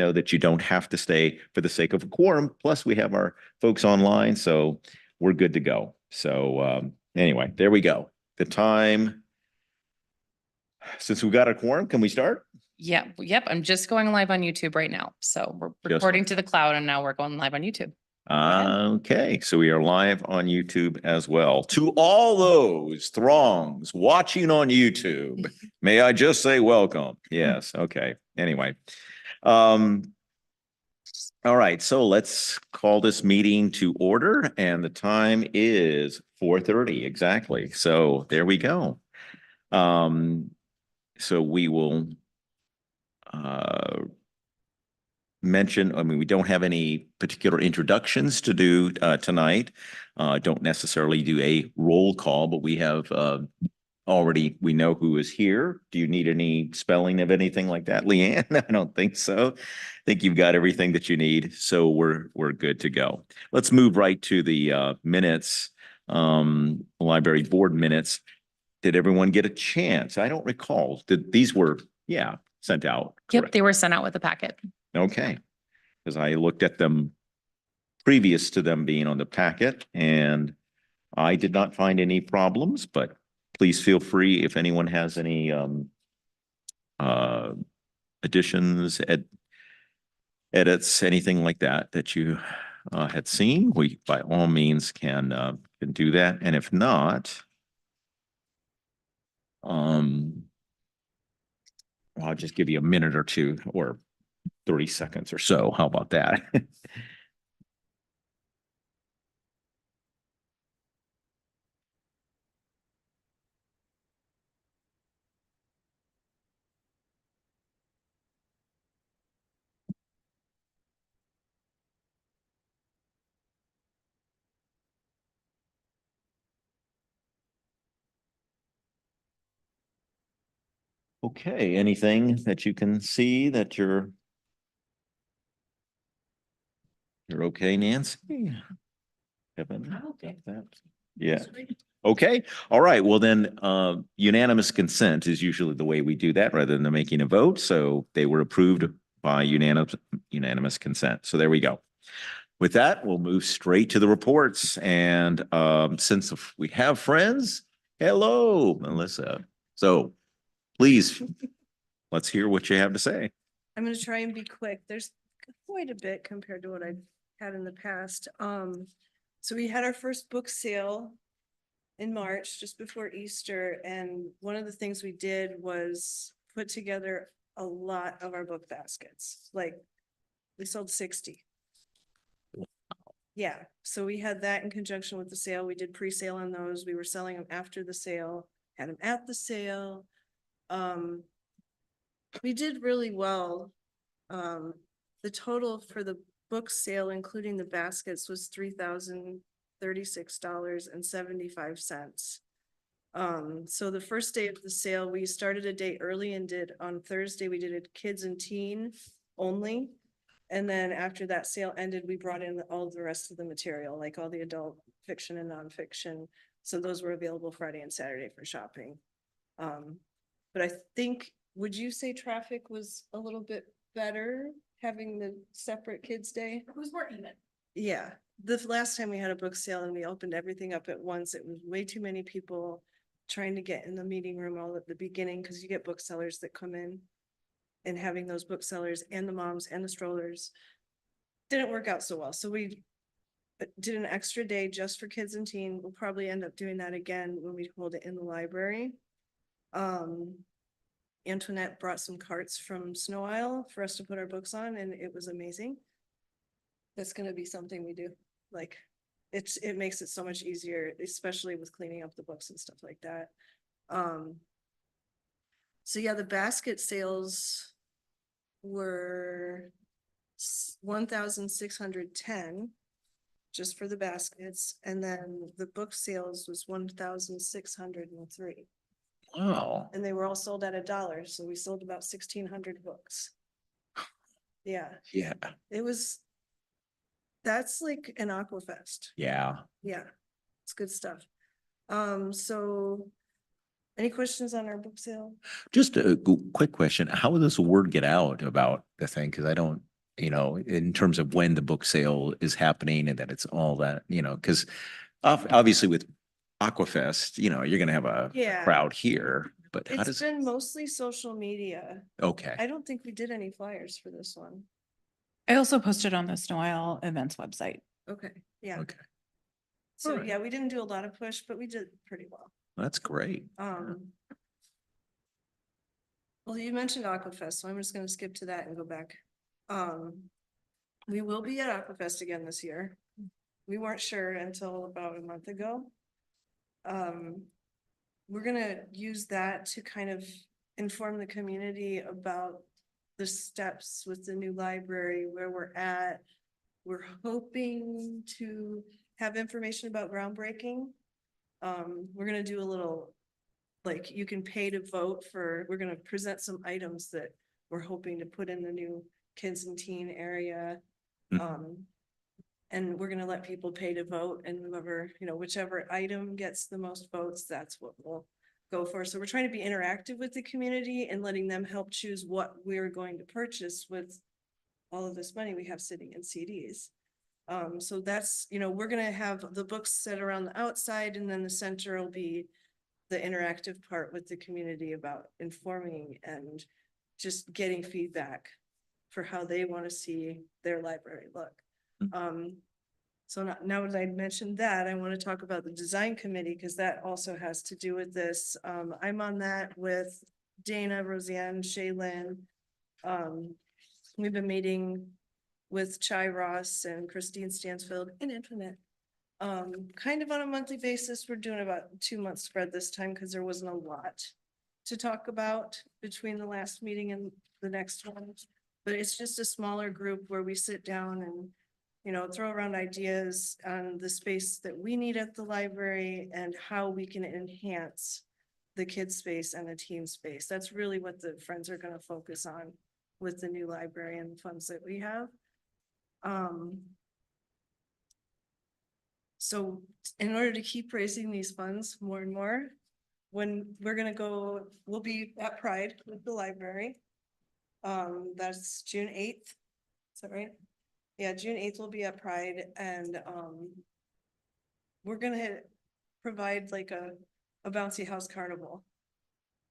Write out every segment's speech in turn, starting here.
know that you don't have to stay for the sake of a quorum. Plus, we have our folks online, so we're good to go. So anyway, there we go. The time, since we got a quorum, can we start? Yeah, yep. I'm just going live on YouTube right now. So we're recording to the cloud and now we're going live on YouTube. Okay, so we are live on YouTube as well. To all those throngs watching on YouTube, may I just say welcome? Yes, okay. Anyway, all right, so let's call this meeting to order, and the time is 4:30 exactly. So there we go. So we will mention, I mean, we don't have any particular introductions to do tonight. Don't necessarily do a roll call, but we have already, we know who is here. Do you need any spelling of anything like that, Leanne? I don't think so. I think you've got everything that you need. So we're good to go. Let's move right to the minutes, library board minutes. Did everyone get a chance? I don't recall. These were, yeah, sent out? Yep, Correct. they were sent out with a packet. Okay, because I looked at them previous to them being on the packet, and I did not find any problems, but please feel free if anyone has any additions, edits, anything like that that you had seen, we by all means can do that. And if not, I'll just give you a minute or two or 30 seconds or so. How about that? Okay, anything that you can see that you're okay, Nancy? Kevin? Okay. Yeah. Okay. All right. Well, then unanimous consent is usually the way we do that rather than making a vote. So they were approved by unanimous consent. So there we go. With that, we'll move straight to the reports. And since we have friends, hello, Melissa. So please, let's hear what you have to say. I'm going to try and be quick. There's quite a bit compared to what I've had in the past. So we had our first book sale in March, just before Easter. And one of the things we did was put together a lot of our book baskets. Like we sold 60. Yeah. So we had that in conjunction with the sale. We did pre-sale on those. We were selling them after the sale, had them at the sale. We did really well. The total for the book sale, including the baskets, was $3,036.75. So the first day of the sale, we started a day early and did on Thursday, we did it kids and teen only. And then after that sale ended, we brought in all the rest of the material, like all the adult fiction and nonfiction. So those were available Friday and Saturday for shopping. But I think, would you say traffic was a little bit better having the separate kids' day? It was more even. Yeah, the last time we had a book sale and we opened everything up at once, it was way too many people trying to get in the meeting room all at the beginning, because you get booksellers that come in, and having those booksellers and the moms and the strollers didn't work out so well. So we did an extra day just for kids and teen. We'll probably end up doing that again when we hold it in the library. Antoinette brought some carts from Snow Isle for us to put our books on, and it was amazing. That's going to be something we do. Like it makes it so much easier, especially with cleaning up the books and stuff like that. So yeah, the basket sales were 1,610 just for the baskets, and then the book sales was 1,603. Wow. And they were all sold at $1, so we sold about 1,600 books. Yeah. Yeah. That's like an Aquafest. Yeah. Yeah, it's good stuff. So Any questions on our book sale? Just a quick question. How will this word get out about the thing? Because I don't, in terms of when the book sale is happening and that it's all that, because obviously with Aquafest, you're going to have a Yeah. crowd here, but how It's does, been mostly social media. okay, I don't think we did any flyers for this one. I also posted on the Snow Isle events website. Okay, yeah. okay. So Alright. yeah, we didn't do a lot of push, but we did pretty well. That's great. Well, you mentioned Aquafest, so I'm just gonna skip to that and go back. We will be at Aquafest again this year. We weren't sure until about a month ago. We're gonna use that to kind of inform the community about the steps with the new library, where we're at. We're hoping to have information about groundbreaking. We're gonna do a little, like, you can pay to vote for, we're gonna present some items that we're hoping to put in the new kids and teen area. And we're gonna let people pay to vote, and whoever, whichever item gets the most votes, that's what we'll go for. So we're trying to be interactive with the community and letting them help choose what we're going to purchase with all of this money we have sitting in CDs. So that's, we're gonna have the books set around the outside, and then the center will be the interactive part with the community about informing and just getting feedback for how they want to see their library look. So now that I mentioned that, I want to talk about the design committee, because that also has to do with this. I'm on that with Dana, Roseanne, Shaylin. We've been meeting with Chai Ross and Christine Stansfield and Internet. Kind of on a monthly basis. We're doing about 2 month spread this time because there wasn't a lot to talk about between the last meeting and the next one. But it's just a smaller group where we sit down and, throw around ideas on the space that we need at the library and how we can enhance the kids space and the teen space. That's really what the friends are going to focus on with the new library and the funds that we have. So in order to keep raising these funds more and more, when we're gonna go, we'll be at Pride with the library. That's June 8th. Is that right? Yeah, June 8th will be at Pride, and we're gonna provide like a bouncy house carnival.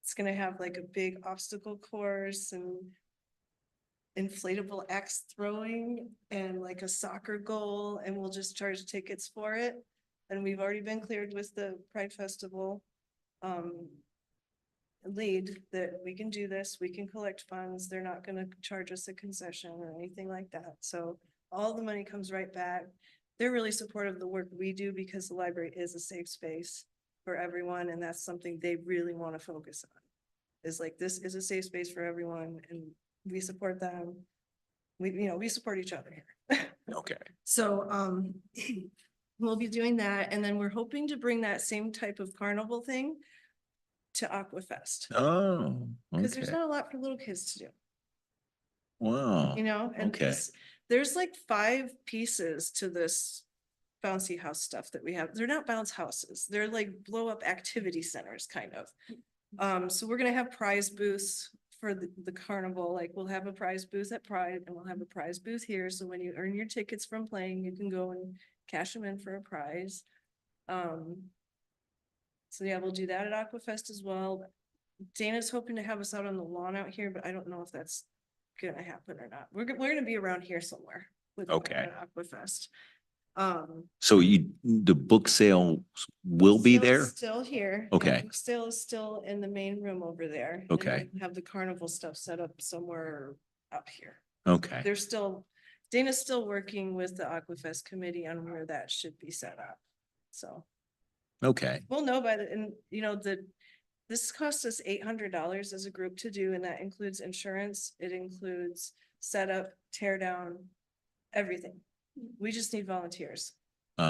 It's gonna have like a big obstacle course and inflatable axe throwing and like a soccer goal, and we'll just charge tickets for it. And we've already been cleared with the Pride Festival lead that we can do this, we can collect funds, they're not gonna charge us a concession or anything like that. So all the money comes right back. They're really supportive of the work we do because the library is a safe space for everyone, and that's something they really want to focus on. Is like, this is a safe space for everyone, and we support them. We support each other here. Okay. So, we'll be doing that, and then we're hoping to bring that same type of carnival thing to Aquafest. Oh, Cause there's okay. not a lot for little kids to do, Wow. and Okay. there's like 5 pieces to this bouncy house stuff that we have. They're not bounce houses. They're like blow up activity centers, kind of. So we're gonna have prize booths for the carnival. Like, we'll have a prize booth at Pride, and we'll have a prize booth here. So when you earn your tickets from playing, you can go and cash them in for a prize. So yeah, we'll do that at Aquafest as well. Dana's hoping to have us out on the lawn out here, but I don't know if that's gonna happen or not. We're gonna be around here somewhere with Okay. Aquafest. So the book sale will be Sale's there? Still here. Okay. Book sale is still in the main room over there. and Okay. then have the carnival stuff set up somewhere up here. Okay. They're still, Dana's still working with the Aquafest committee on where that should be set up. So Okay. we'll know by the, and this costs us $800 as a group to do, and that includes insurance. It includes setup, tear down, everything. We just need volunteers. We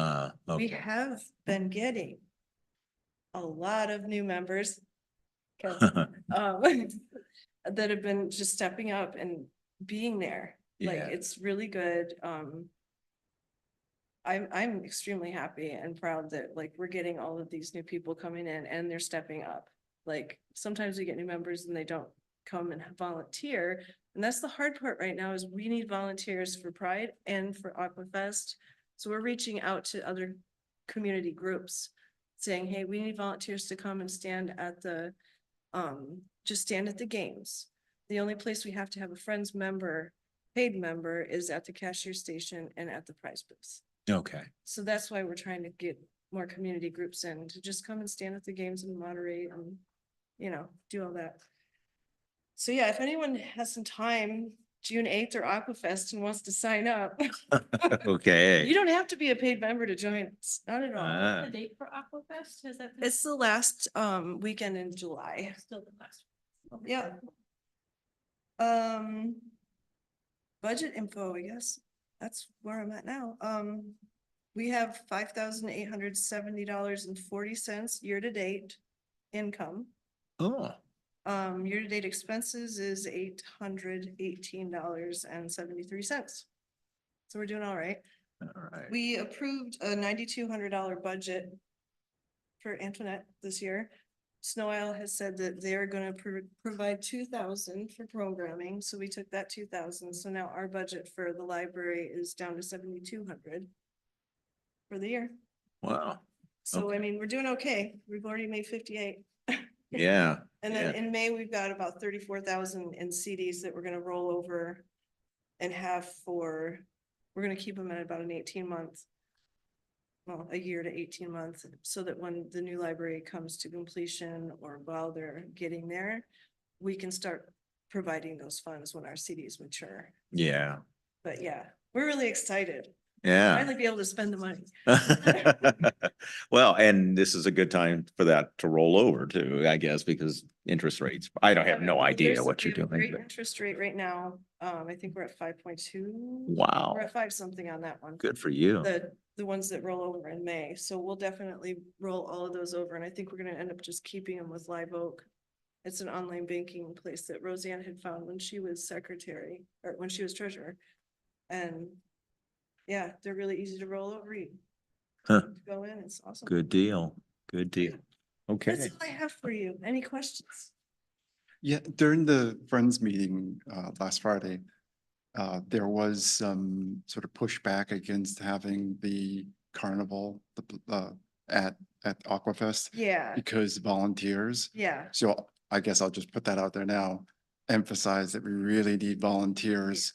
Okay. have been getting a lot of new members. 'Cause, that have been just stepping up and being there. Like, Yeah. it's really good. I'm extremely happy and proud that like we're getting all of these new people coming in and they're stepping up. Like, sometimes we get new members and they don't come and volunteer. And that's the hard part right now is we need volunteers for Pride and for Aquafest. So we're reaching out to other community groups saying, hey, we need volunteers to come and stand at the, just stand at the games. The only place we have to have a Friends member, paid member, is at the cashier station and at the prize booths. Okay. So that's why we're trying to get more community groups in to just come and stand at the games and moderate and, you know, do all that. So yeah, if anyone has some time, June 8th or Aquafest and wants to sign up, Okay. you don't have to be a paid member to join us, not at all. Ah. The date for Aquafest, has that? It's the last weekend in July. Still the last. Yeah. Budget info, I guess. That's where I'm at now. We have $5,870.40 year to date income. Oh, Year to date expenses is $818.73. So we're doing all right. all right. We approved a $9,200 budget for Antoinette this year. Snow Isle has said that they're gonna provide 2,000 for programming, so we took that 2,000, so now our budget for the library is down to 7,200 for the year. Wow. So I Okay. mean, we're doing okay. We've already made 58. Yeah. And then Yeah. in May, we've got about 34,000 in CDs that we're gonna roll over and have for, we're gonna keep them at about an 18-month. Well, a year to 18 months, so that when the new library comes to completion or while they're getting there, we can start providing those funds when our CDs mature. Yeah. But yeah, we're really excited. Yeah. Finally be able to spend the money. Well, and this is a good time for that to roll over too, I guess, because interest rates, I don't have no idea There's- what we you're have a doing. Great but- interest rate right now. I think we're at 5.2. Wow. We're at 5 something on that one. Good for you. The ones that roll over in May. So we'll definitely roll all of those over. And I think we're gonna end up just keeping them with Live Oak. It's an online banking place that Roseanne had found when she was secretary or when she was treasurer. And yeah, they're really easy to roll over. You Huh. go in, it's awesome. Good deal. Good deal. Okay. That's all I have for you. Any questions? Yeah, during the Friends meeting last Friday, there was some sort of pushback against having the carnival at Aquafest Yeah, because volunteers. yeah. So I guess I'll just put that out there now, emphasize that we really need volunteers.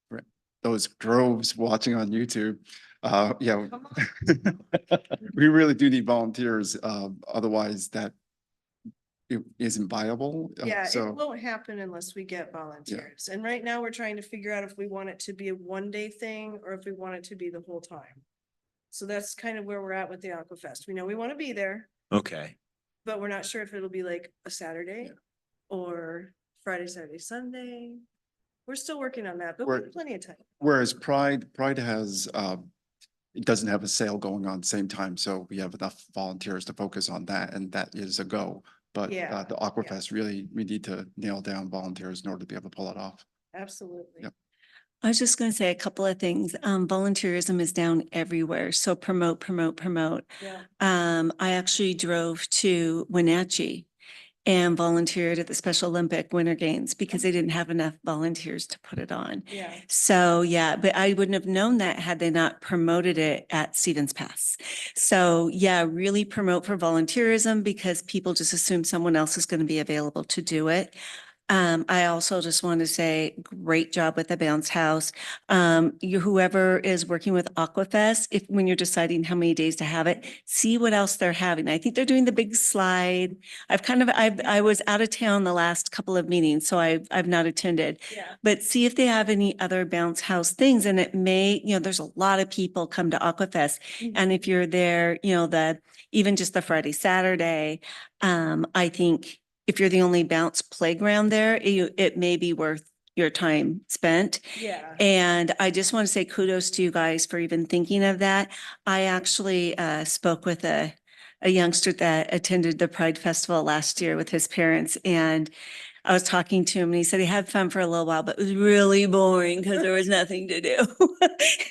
For those droves watching on YouTube, yeah, Come on. we really do need volunteers, otherwise that it isn't viable. Yeah, it So, won't happen unless we get volunteers. And right now we're trying to figure out if we want it to be a 1-day thing or if we want it to be the whole time. So that's kind of where we're at with the Aquafest. We know we want to be there, Okay. but we're not sure if it'll be like a Saturday or Friday, Saturday, Sunday. We're still working on that, but we We're- have plenty of time. whereas Pride has, it doesn't have a sale going on same time, so we have enough volunteers to focus on that, and that is a go. But Yeah, the Aquafest, really, we need to nail down volunteers in order to be able to pull it off. Absolutely. Yep. I was just going to say a couple of things. Volunteerism is down everywhere. So promote, promote, promote. Yeah. I actually drove to Wenatchee and volunteered at the Special Olympic Winter Games because they didn't have enough volunteers to put it on. Yeah. So, yeah, but I wouldn't have known that had they not promoted it at Stevens Pass. So, yeah, really promote for volunteerism because people just assume someone else is going to be available to do it. I also just want to say, great job with the bounce house. Whoever is working with Aquafest, if, when you're deciding how many days to have it, see what else they're having. I think they're doing the big slide. I was out of town the last couple of meetings, so I've not attended. Yeah. But see if they have any other bounce house things, and it may, there's a lot of people come to Aquafest. And if you're there, even just the Friday, Saturday, I think if you're the only bounce playground there, it may be worth your time spent. Yeah. And I just want to say kudos to you guys for even thinking of that. I actually spoke with a youngster that attended the Pride Festival last year with his parents, and I was talking to him and he said he had fun for a little while, but it was really boring because there was nothing to do.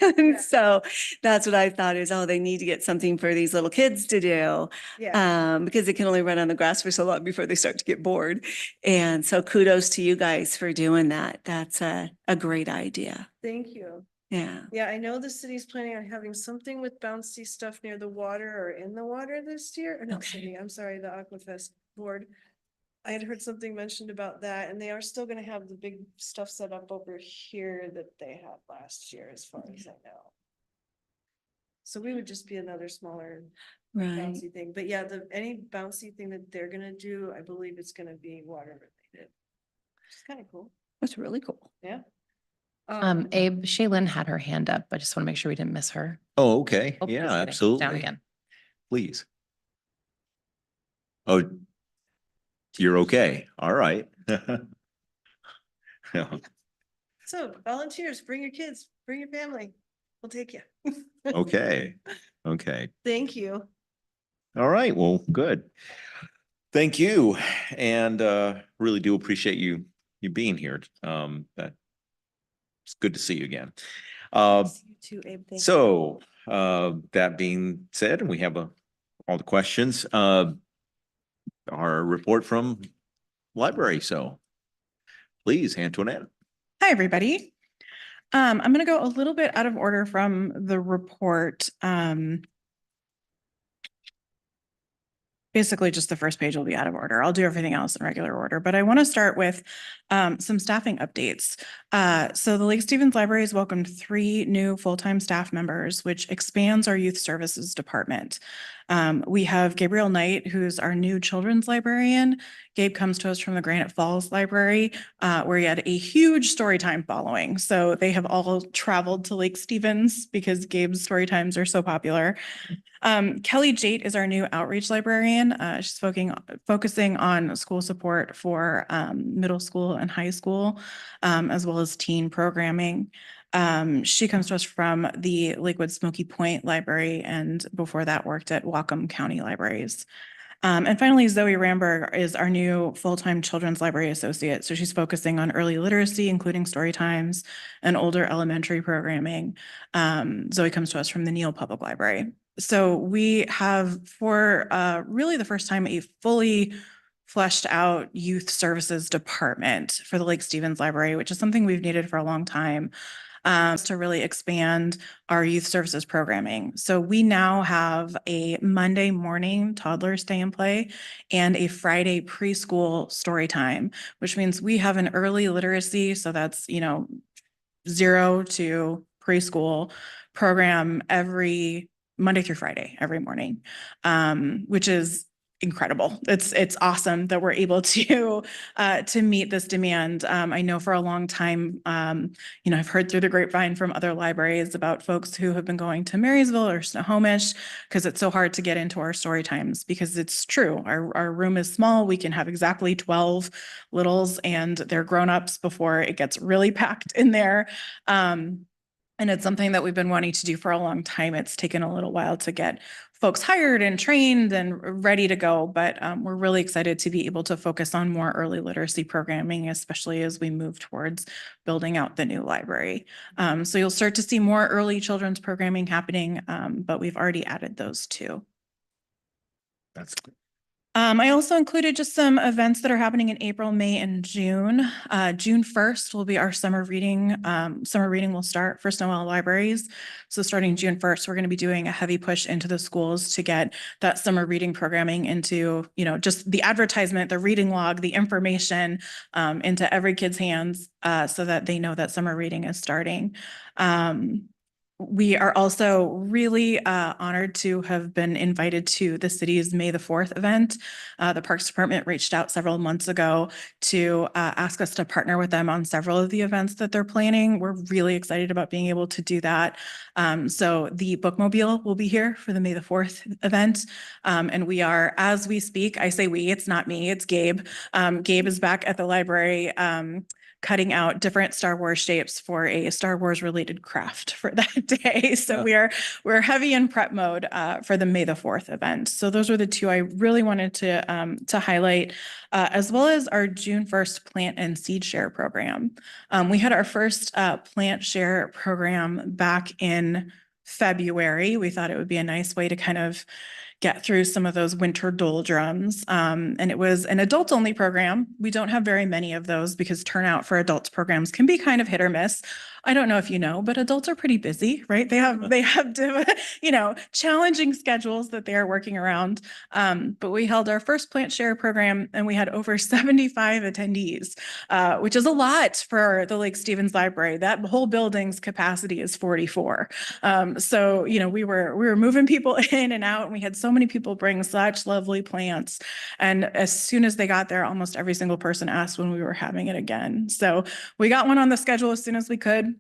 And so that's what I thought is, oh, they need to get something for these little kids to do. Yeah, Because they can only run on the grass for so long before they start to get bored. And so kudos to you guys for doing that. That's a great idea. thank you. Yeah. Yeah, I know the city's planning on having something with bouncy stuff near the water or in the water this year. Or no, Okay. city, I'm sorry, the Aquafest board. I had heard something mentioned about that, and they are still gonna have the big stuff set up over here that they had last year, as far as I know. So we would just be another smaller Right. bouncy thing, but yeah, any bouncy thing that they're gonna do, I believe it's gonna be water related. Which is kind of cool, That's really cool. yeah. Abe, Shaylin had her hand up. I just want to make sure we didn't miss her. Oh, okay. Oh, she's Yeah, getting Down absolutely. again. Please. Oh, you're okay. All right. Yeah. So volunteers, bring your kids, bring your family, we'll take you. Okay. Okay. Thank you. All right. Well, good. Thank you. And really do appreciate you being here. That it's good to see you again. You too, Abe, thank you. So that being said, and we have all the questions, our report from library. So please, Antoinette. Hi, everybody. I'm going to go a little bit out of order from the report. Basically, just the first page will be out of order. I'll do everything else in regular order, but I want to start with some staffing updates. So the Lake Stevens Library has welcomed 3 new full-time staff members, which expands our youth services department. We have Gabriel Knight, who's our new children's librarian. Gabe comes to us from the Granite Falls Library, where he had a huge story time following. So they have all traveled to Lake Stevens because Gabe's story times are so popular. Kelly Jate is our new outreach librarian. She's focusing on school support for middle school and high school, as well as teen programming. She comes to us from the Lakewood Smoky Point Library, and before that worked at Whatcom County Libraries. And finally, Zoe Ramberg is our new full-time children's library associate. So she's focusing on early literacy, including story times and older elementary programming. Zoe comes to us from the Neal Public Library. So we have, for really the first time, a fully fleshed out youth services department for the Lake Stevens Library, which is something we've needed for a long time. To really expand our youth services programming. So we now have a Monday morning toddler stay and play and a Friday preschool story time, which means we have an early literacy. So that's, 0 to preschool program every Monday through Friday, every morning, which is incredible. It's awesome that we're able to meet this demand. I know for a long time, I've heard through the grapevine from other libraries about folks who have been going to Marysville or Snohomish because it's so hard to get into our story times, because it's true. Our room is small. We can have exactly 12 littles and they're grown-ups before it gets really packed in there. And it's something that we've been wanting to do for a long time. It's taken a little while to get folks hired and trained and ready to go, but we're really excited to be able to focus on more early literacy programming, especially as we move towards building out the new library. So you'll start to see more early children's programming happening, but we've already added those too. That's good. I also included just some events that are happening in April, May, and June. June 1st will be our summer reading. Summer reading will start for Snowell Libraries. So starting June 1st, we're going to be doing a heavy push into the schools to get that summer reading programming into, just the advertisement, the reading log, the information into every kid's hands so that they know that summer reading is starting. We are also really honored to have been invited to the city's May the 4th event. The Parks Department reached out several months ago to ask us to partner with them on several of the events that they're planning. We're really excited about being able to do that. So the Bookmobile will be here for the May the 4th event. And we are, as we speak, I say we, it's not me, it's Gabe. Gabe is back at the library cutting out different Star Wars shapes for a Star Wars related craft for that day. So we're heavy in prep mode for the May the 4th event. So those are the two I really wanted to highlight, as well as our June 1st plant and seed share program. We had our first plant share program back in February. We thought it would be a nice way to kind of get through some of those winter doldrums. And it was an adult only program. We don't have very many of those because turnout for adults programs can be kind of hit or miss. I don't know if you know, but adults are pretty busy, right? They have challenging schedules that they are working around. But we held our first plant share program and we had over 75 attendees, which is a lot for the Lake Stevens Library. That whole building's capacity is 44. So, we were moving people in and out, and we had so many people bring such lovely plants. And as soon as they got there, almost every single person asked when we were having it again. So we got one on the schedule as soon as we could.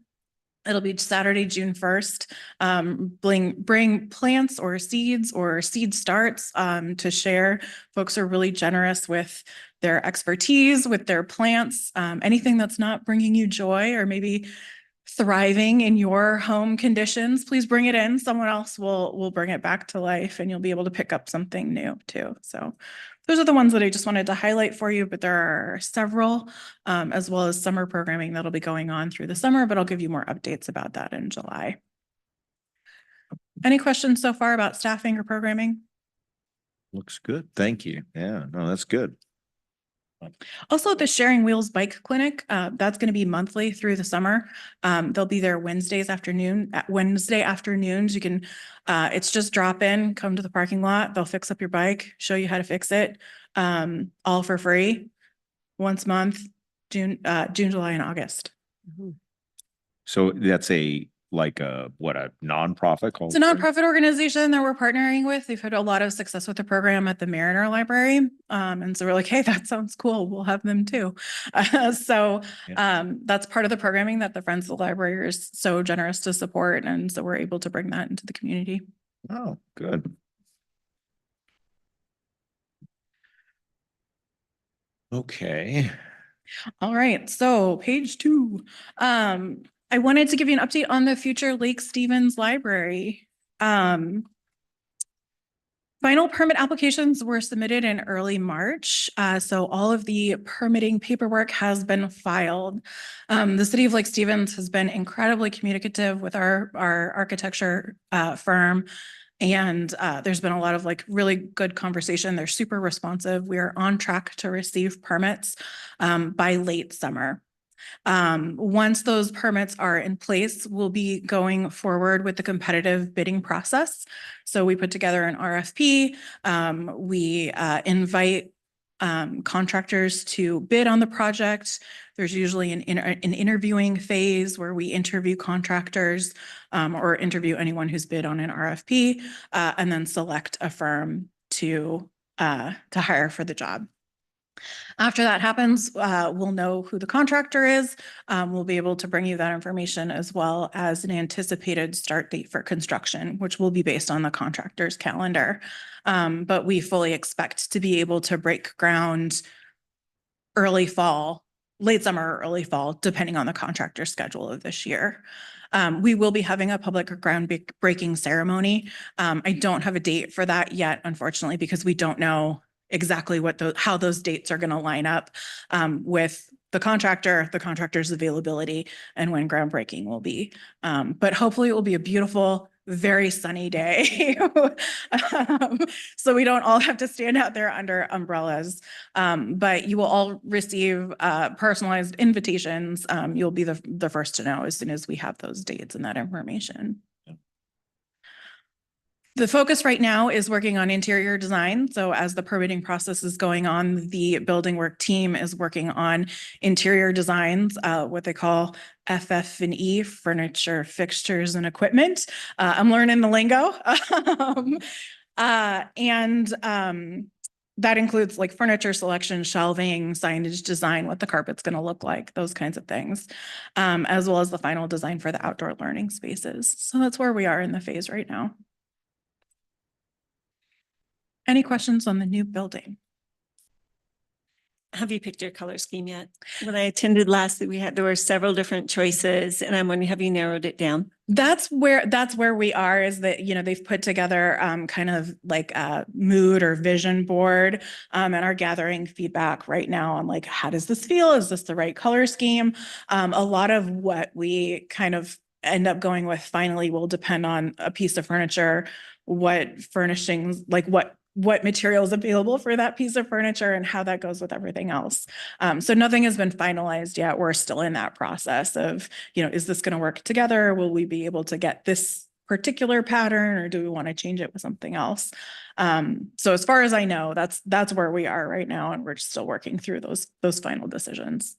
It'll be Saturday, June 1st. Bring plants or seed starts to share. Folks are really generous with their expertise, with their plants. Anything that's not bringing you joy or maybe thriving in your home conditions, please bring it in. Someone else will bring it back to life, and you'll be able to pick up something new too. So those are the ones that I just wanted to highlight for you, but there are several, as well as summer programming that'll be going on through the summer, but I'll give you more updates about that in July. Any questions so far about staffing or programming? Looks good. Thank you. Yeah, no, that's good. Also, the Sharing Wheels Bike Clinic, that's going to be monthly through the summer. They'll be there Wednesday afternoons. You can, it's just drop in, come to the parking lot. They'll fix up your bike, show you how to fix it, all for free, once a month, June, July, and August. So that's a nonprofit called? It's a nonprofit organization that we're partnering with. They've had a lot of success with the program at the Mariner Library. And so we're like, hey, that sounds cool. We'll have them too. That's part of the programming that the Friends of the Library is so generous to support. And so we're able to bring that into the community. Oh, good. Okay. All right. So page 2. I wanted to give you an update on the future Lake Stevens Library. Final permit applications were submitted in early March. So all of the permitting paperwork has been filed. The city of Lake Stevens has been incredibly communicative with our architecture firm. And there's been a lot of really good conversation. They're super responsive. We are on track to receive permits by late summer. Once those permits are in place, we'll be going forward with the competitive bidding process. So we put together an RFP. We invite contractors to bid on the project. There's usually an interviewing phase where we interview contractors or interview anyone who's bid on an RFP, and then select a firm to hire for the job. After that happens, we'll know who the contractor is. We'll be able to bring you that information as well as an anticipated start date for construction, which will be based on the contractor's calendar. But we fully expect to be able to break ground early fall, late summer or early fall, depending on the contractor's schedule of this year. We will be having a public groundbreaking ceremony. I don't have a date for that yet, unfortunately, because we don't know exactly how those dates are going to line up with the contractor's availability, and when groundbreaking will be. But hopefully it will be a beautiful, very sunny day. So we don't all have to stand out there under umbrellas. But you will all receive personalized invitations. You'll be the first to know as soon as we have those dates and that information. The focus right now is working on interior design. So as the permitting process is going on, the building work team is working on interior designs, what they call FF&E, furniture, fixtures, and equipment. I'm learning the lingo. That includes furniture selection, shelving, signage design, what the carpet's going to look like, those kinds of things, as well as the final design for the outdoor learning spaces. So that's where we are in the phase right now. Any questions on the new building? Have you picked your color scheme yet? When I attended last, there were several different choices and I'm wondering, have you narrowed it down? That's where we are, is that, you know, they've put together kind of like a mood or vision board and are gathering feedback right now on like, how does this feel? Is this the right color scheme? A lot of what we kind of end up going with finally will depend on a piece of furniture, what furnishings, like what material is available for that piece of furniture and how that goes with everything else. So nothing has been finalized yet. We're still in that process of, you know, is this going to work together? Will we be able to get this particular pattern, or do we want to change it with something else? So as far as I know, that's where we are right now, and we're still working through those final decisions.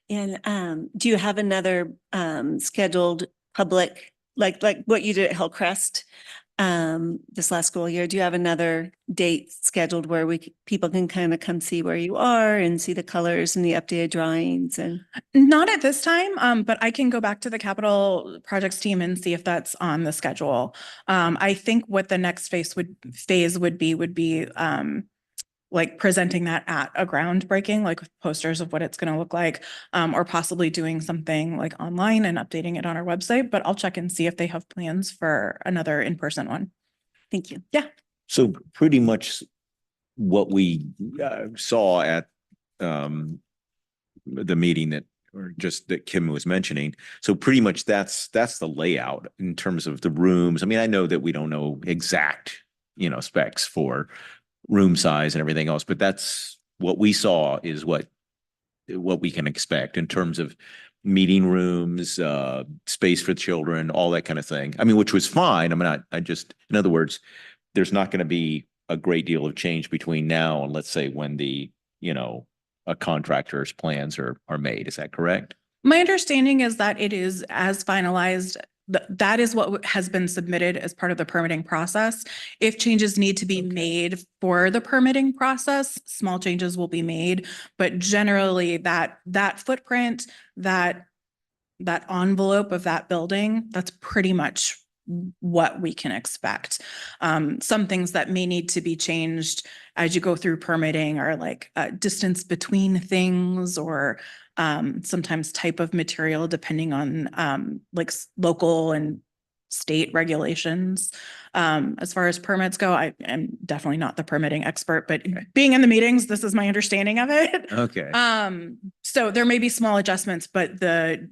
And do you have another scheduled public, like what you did at Hillcrest this last school year? Do you have another date scheduled where people can kind of come see where you are and see the colors and the updated drawings? And Not at this time, but I can go back to the capital projects team and see if that's on the schedule. I think what the next phase would be like presenting that at a groundbreaking, like with posters of what it's going to look like, or possibly doing something like online and updating it on our website. But I'll check and see if they have plans for another in-person one. thank you. So pretty much what we saw at the meeting that Kim was mentioning. So pretty much that's the layout in terms of the rooms. I mean, I know that we don't know exact, you know, specs for room size and everything else, but that's what we saw is what we can expect in terms of meeting rooms, space for children, all that kind of thing. I mean, which was fine. I mean, in other words, there's not going to be a great deal of change between now and let's say when a contractor's plans are made. Is that correct? My understanding is that it is as finalized. That is what has been submitted as part of the permitting process. If changes need to be made for the permitting process, small changes will be made. But generally that footprint, that envelope of that building, that's pretty much what we can expect. Some things that may need to be changed as you go through permitting are like distance between things, or sometimes type of material depending on like local and state regulations. As far as permits go, I am definitely not the permitting expert, but being in the meetings, this is my understanding of it. Okay. So there may be small adjustments, but the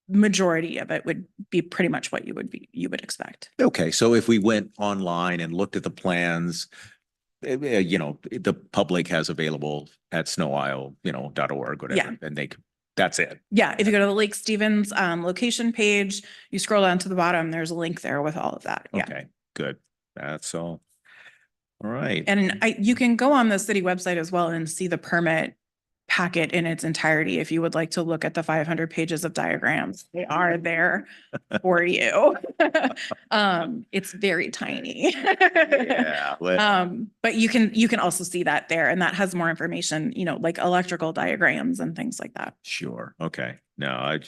majority of it would be pretty much what you would expect. Okay. So if we went online and looked at the plans, the public has available at snowisle.org, whatever, Yeah. and that's it. Yeah, if you go to the Lake Stevens location page, you scroll down to the bottom, there's a link there with all of that. Yeah. Okay, good. That's all. All right. And you can go on the city website as well and see the permit packet in its entirety if you would like to look at the 500 pages of diagrams. They are there for you. It's very tiny. Yeah. But you can also see that there, and that has more information, like electrical diagrams and things like that. Sure. Okay. No,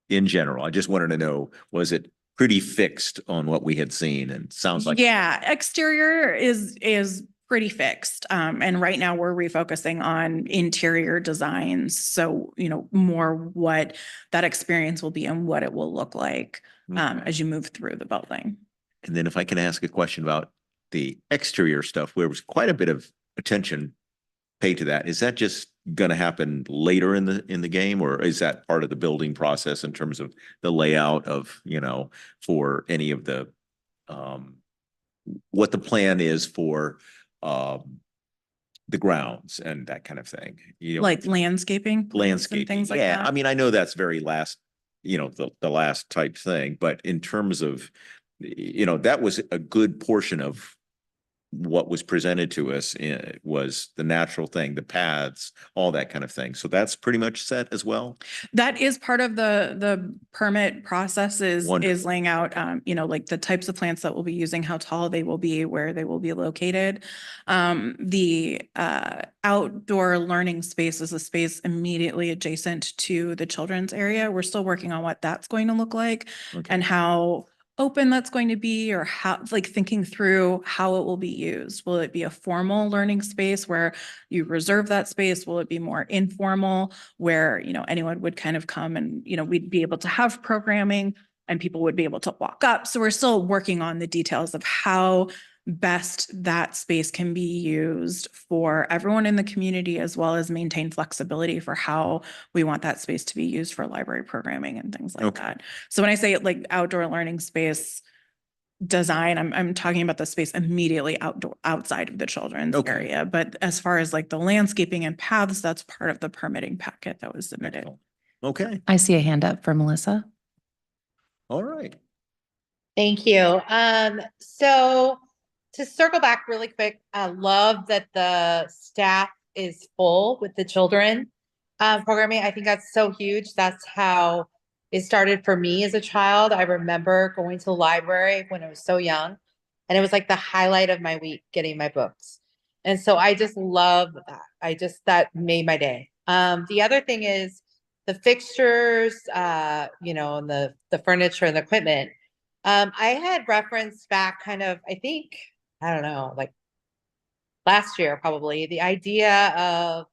in general, I just wanted to know, was it pretty fixed on what we had seen? And sounds like. Yeah, exterior is pretty fixed. And right now we're refocusing on interior designs. So, more what that experience will be and what it will look like as you move through the building. And then if I can ask a question about the exterior stuff, where was quite a bit of attention paid to that. Is that just going to happen later in the game, or is that part of the building process in terms of the layout of, for any of the, what the plan is for the grounds and that kind of thing, like landscaping, things like yeah. that. I mean, I know that's very last, the last type thing, but in terms of, that was a good portion of what was presented to us was the natural thing, the paths, all that kind of thing. So that's pretty much set as well. That is part of the permit process is Wonderful. Laying out, like the types of plants that we'll be using, how tall they will be, where they will be located. The outdoor learning space is a space immediately adjacent to the children's area. We're still working on what that's going to look like Okay. and how open that's going to be, or how, like thinking through how it will be used. Will it be a formal learning space where you reserve that space? Will it be more informal where, you know, anyone would kind of come and, you know, we'd be able to have programming and people would be able to walk up. So we're still working on the details of how best that space can be used for everyone in the community, as well as maintain flexibility for how we want that space to be used for library programming and things like Okay. that. So when I say like outdoor learning space design, I'm talking about the space immediately outside of the children's Okay. area. But as far as like the landscaping and paths, that's part of the permitting packet that was submitted. Excellent. Okay, I see a hand up for Melissa. all right. Thank you. So to circle back really quick, I love that the staff is full with the children programming. I think that's so huge. That's how it started for me as a child. I remember going to the library when I was so young, and it was like the highlight of my week getting my books. And so I just love that. That made my day. The other thing is the fixtures, you know, and the furniture and the equipment. I had referenced back kind of, I think, I don't know, like last year, probably the idea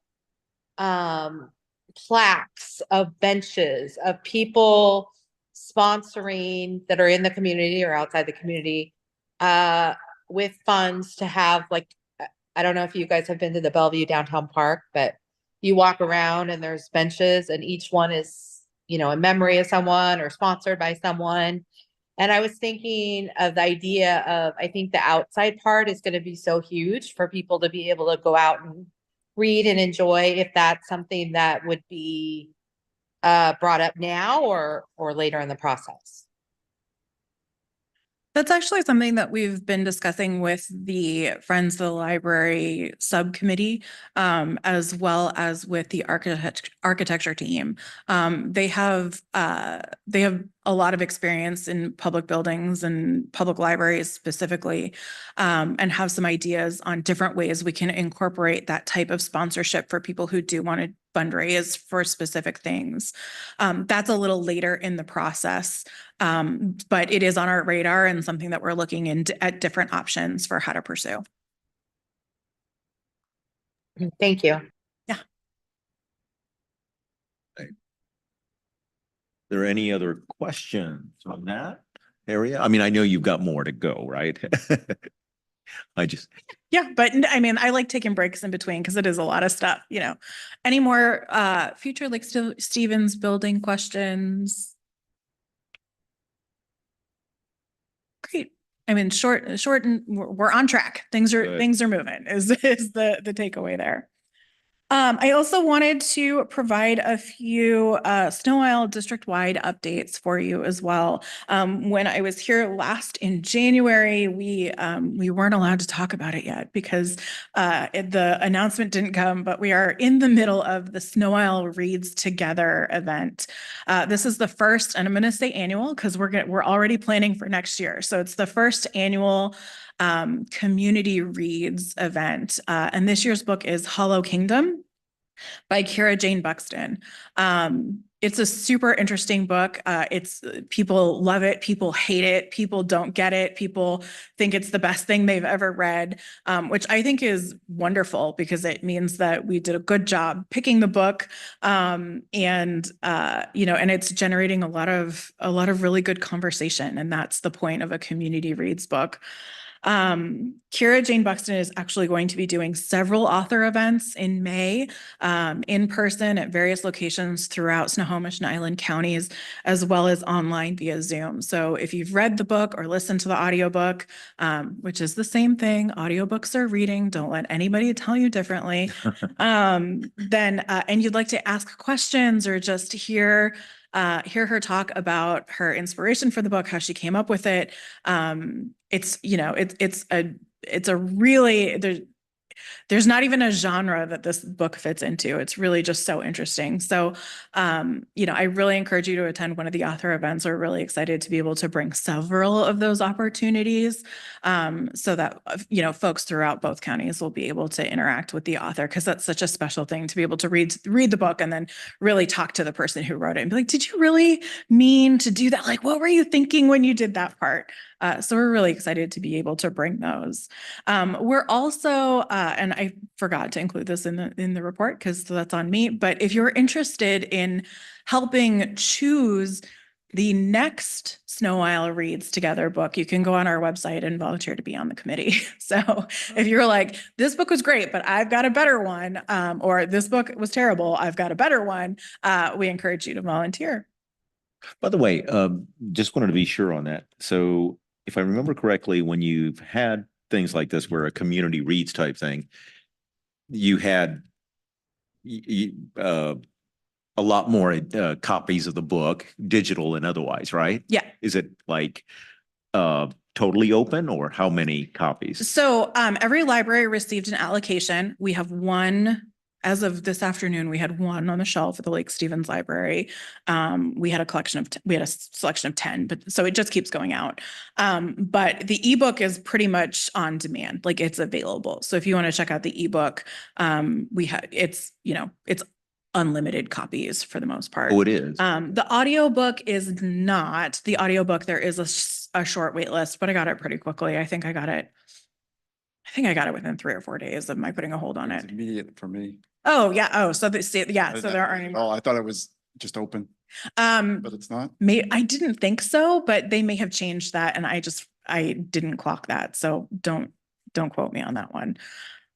of plaques, of benches, of people sponsoring that are in the community or outside the community, with funds to have like, I don't know if you guys have been to the Bellevue Downtown Park, but you walk around and there's benches and each one is, you know, in memory of someone or sponsored by someone. And I was thinking of the idea of, I think the outside part is going to be so huge for people to be able to go out and read and enjoy, if that's something that would be brought up now or later in the process. That's actually something that we've been discussing with the Friends of the Library subcommittee, as well as with the architecture team. They have a lot of experience in public buildings and public libraries specifically, and have some ideas on different ways we can incorporate that type of sponsorship for people who do want to fundraise for specific things. That's a little later in the process, but it is on our radar and something that we're looking into at different options for how to pursue. Thank you. There any other questions on that area? I mean, I know you've got more to go, right? Yeah, but I mean, I like taking breaks in between because it is a lot of stuff, you know. Any more future Lake Stevens building questions? Great. I mean, short, and we're on track. Things are Good. moving is the takeaway there. I also wanted to provide a few Snow Isle district-wide updates for you as well. When I was here last in January, we weren't allowed to talk about it yet because the announcement didn't come, but we are in the middle of the Snow Isle Reads Together event. This is the first, and I'm going to say annual because we're already planning for next year. So it's the first annual community reads event. And this year's book is Hollow Kingdom by Kira Jane Buxton. It's a super interesting book. It's people love it. People hate it. People don't get it. People think it's the best thing they've ever read, which I think is wonderful because it means that we did a good job picking the book. And it's generating a lot of really good conversation. And that's the point of a community reads book. Kira Jane Buxton is actually going to be doing several author events in May, in person at various locations throughout Snohomish and Island counties, as well as online via Zoom. So if you've read the book or listened to the audiobook, which is the same thing, audiobooks are reading, don't let anybody tell you differently, and you'd like to ask questions or just hear her talk about her inspiration for the book, how she came up with it. It's a really, there's not even a genre that this book fits into. It's really just so interesting. So, I really encourage you to attend one of the author events. We're really excited to be able to bring several of those opportunities, so that, folks throughout both counties will be able to interact with the author, because that's such a special thing to be able to read the book and then really talk to the person who wrote it and be like, did you really mean to do that? Like, what were you thinking when you did that part? So we're really excited to be able to bring those. We're also, and I forgot to include this in the report because that's on me, but if you're interested in helping choose the next Snow Isle Reads Together book, you can go on our website and volunteer to be on the committee. So if you're like, this book was great, but I've got a better one, or this book was terrible, I've got a better one, we encourage you to volunteer. By the way, just wanted to be sure on that. So if I remember correctly, when you've had things like this where a community reads type thing, you had a lot more copies of the book, digital and otherwise, right? Yeah. Is it like totally open, or how many copies? So every library received an allocation. We have one, as of this afternoon, we had one on the shelf at the Lake Stevens Library. We had a selection of 10, but so it just keeps going out. But the ebook is pretty much on demand, like it's available. So if you want to check out the ebook, it's unlimited copies for the most part. Oh, it is. The audiobook is not. The audiobook, there is a short wait list, but I got it pretty quickly. I think I got it within 3 or 4 days of my putting a hold on It's it. immediate for me. Oh, yeah. Oh, so so there aren't any. Oh, I thought it was just open, Um, but it's not. I didn't think so, but they may have changed that, and I didn't clock that. So don't quote me on that one.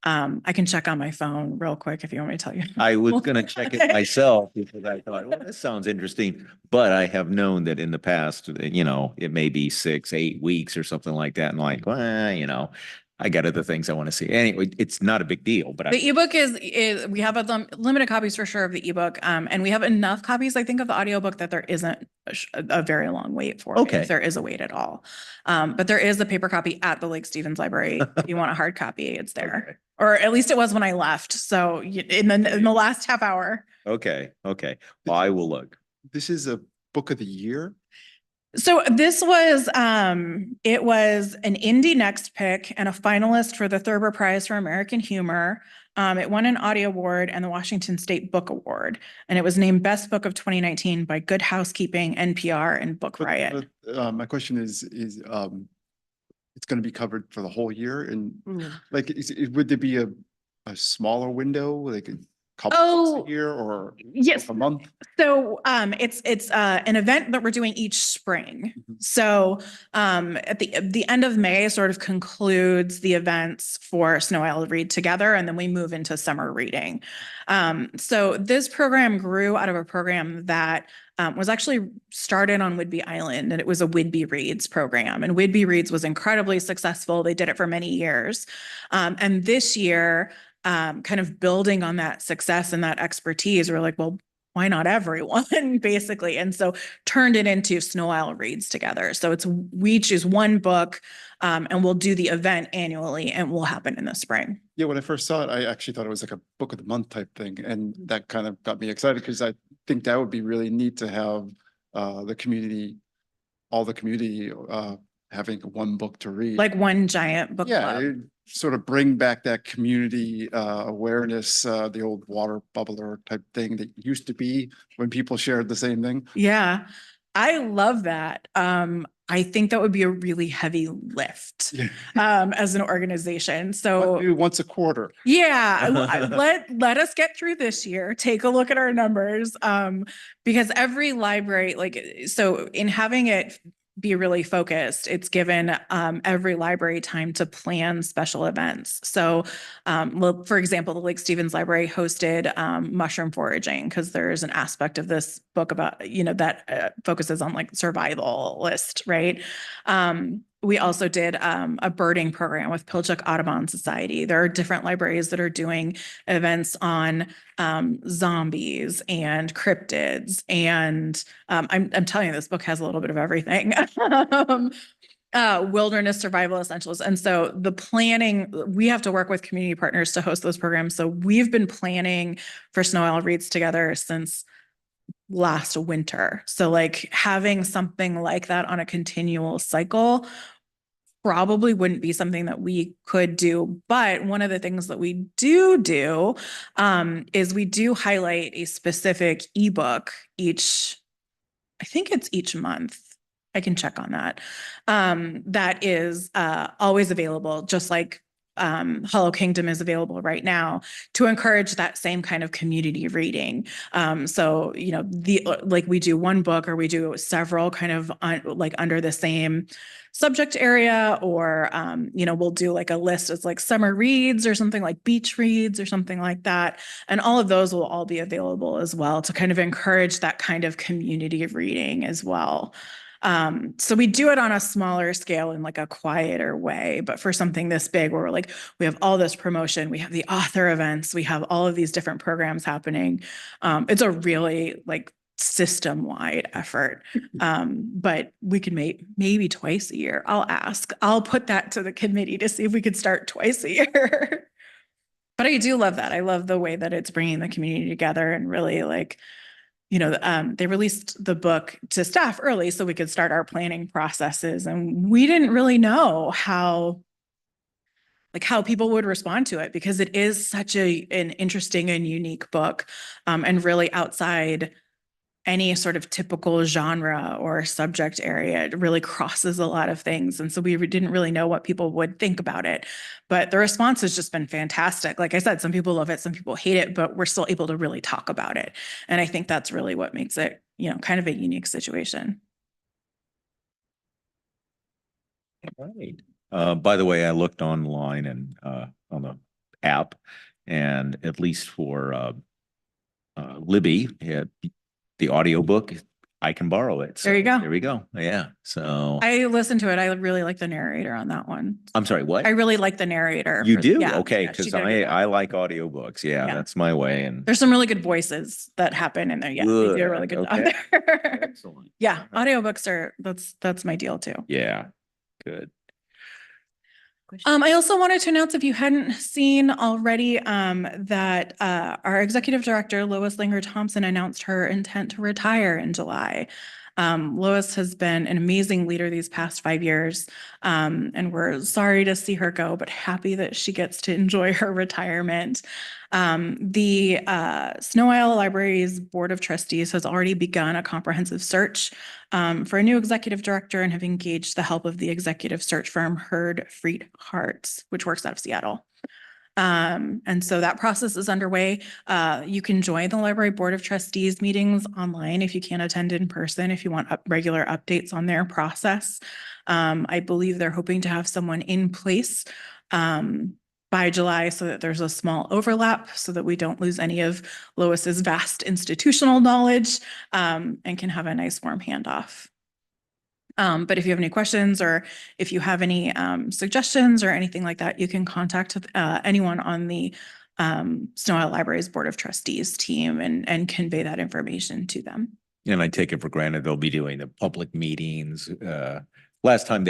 I can check on my phone real quick if you want me to tell you. I was gonna check it myself because I thought, well, this sounds interesting, but I have known that in the past, it may be 6, 8 weeks or something like that. And like, well, I got other things I want to see. Anyway, it's not a big deal, but The ebook is we have limited copies for sure of the ebook. And we have enough copies, I think, of the audiobook that there isn't a very long wait for it, Okay. if there is a wait at all. But there is a paper copy at the Lake Stevens Library. If you want a hard copy, it's there. Okay. Or at least it was when I left. So in the last half hour. Okay. Well, I will look. This is a book of the year. So this was, it was an Indie Next pick and a finalist for the Thurber Prize for American Humor. It won an Audie Award and the Washington State Book Award, and it was named Best Book of 2019 by Good Housekeeping, NPR, and Book Riot. My question is, it's going to be covered for the whole year, and like, would there be a smaller window, like a couple books a year, or Yes. a month? So it's an event that we're doing each spring. Mhm. So at the end of May sort of concludes the events for Snow Isle Read Together, and then we move into summer reading. So this program grew out of a program that was actually started on Whidbey Island, and it was a Whidbey Reads program. And Whidbey Reads was incredibly successful. They did it for many years. And this year, kind of building on that success and that expertise, we're like, well, why not everyone, basically? And so turned it into Snow Isle Reads Together. So we choose one book, and we'll do the event annually, and will happen in the spring. Yeah, when I first saw it, I actually thought it was like a book of the month type thing, and that kind of got me excited because I think that would be really neat to have all the community having one book to read. Like one giant book Yeah, club. it sort of bring back that community awareness, the old water bubbler type thing that used to be when people shared the same thing. Yeah, I love that. I think that would be a really heavy lift Yeah. as an organization. But So maybe once a quarter. yeah, let us get through this year. Take a look at our numbers. Because every library, so in having it be really focused, it's given every library time to plan special events. So for example, the Lake Stevens Library hosted mushroom foraging, because there's an aspect of this book about, that focuses on like survivalist, right? We also did a birding program with Pilchuck Audubon Society. There are different libraries that are doing events on zombies and cryptids. And I'm telling you, this book has a little bit of everything. Wilderness Survival Essentials. And so the planning, we have to work with community partners to host those programs. So we've been planning for Snow Owl Reads Together since last winter. So like having something like that on a continual cycle probably wouldn't be something that we could do. But one of the things that we do is we do highlight a specific ebook I think it's each month. I can check on that. That is always available, just like Hollow Kingdom is available right now, to encourage that same kind of community reading. So, you know, like we do one book or we do several kind of like under the same subject area, or, you know, we'll do like a list as like summer reads or something like beach reads or something like that. And all of those will all be available as well to kind of encourage that kind of community reading as well. So we do it on a smaller scale in like a quieter way, but for something this big where we're like, we have all this promotion, we have the author events, we have all of these different programs happening. It's a really like system-wide effort. But we can maybe twice a year. I'll put that to the committee to see if we could start twice a year. But I do love that. I love the way that it's bringing the community together and really like, you know, they released the book to staff early so we could start our planning processes. And we didn't really know how people would respond to it because it is such an interesting and unique book, and really outside any sort of typical genre or subject area. It really crosses a lot of things. And so we didn't really know what people would think about it. But the response has just been fantastic. Like I said, some people love it, some people hate it, but we're still able to really talk about it. And I think that's really what makes it, you know, kind of a unique situation. Right. By the way, I looked online and on the app, and at least for Libby, the audiobook, I can borrow it. So There you go. There we go. Yeah. So I listened to it. I really like the narrator on that one. I'm sorry, what? I really like the narrator. You do? Yeah, Okay, yeah, she because did a good job. I like audiobooks. Yeah, Yeah. that's my way. And There's some really good voices that happen in there. Yeah, they do a really good job Okay. there. Excellent. Yeah, audiobooks that's my deal too. Yeah, good. I also wanted to announce, if you hadn't seen already, that our executive director, Lois Linger Thompson, announced her intent to retire in July. Lois has been an amazing leader these past 5 years, and we're sorry to see her go, but happy that she gets to enjoy her retirement. The Snow Isle Library's Board of Trustees has already begun a comprehensive search for a new executive director and have engaged the help of the executive search firm Heard Freed Hearts, which works out of Seattle. And so that process is underway. You can join the library board of trustees meetings online if you can't attend in person, if you want regular updates on their process. I believe they're hoping to have someone in place by July so that there's a small overlap so that we don't lose any of Lois's vast institutional knowledge, and can have a nice warm handoff. But if you have any questions or if you have any suggestions or anything like that, you can contact anyone on the Snow Isle Library's Board of Trustees team and convey that information to them. And I take it for granted they'll be doing the public meetings. Last time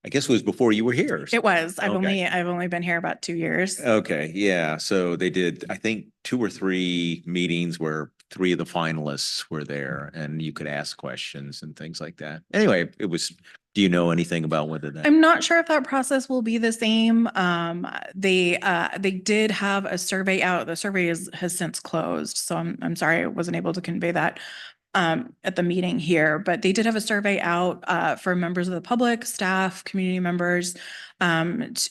I guess it was before you were here. It was. I've Okay. only been here about 2 years. Okay, yeah. So they did, I think, 2 or 3 meetings where 3 of the finalists were there and you could ask questions and things like that. Anyway, do you know anything about whether that? I'm not sure if that process will be the same. They did have a survey out. The survey has since closed. So I'm sorry I wasn't able to convey that at the meeting here, but they did have a survey out for members of the public, staff, community members.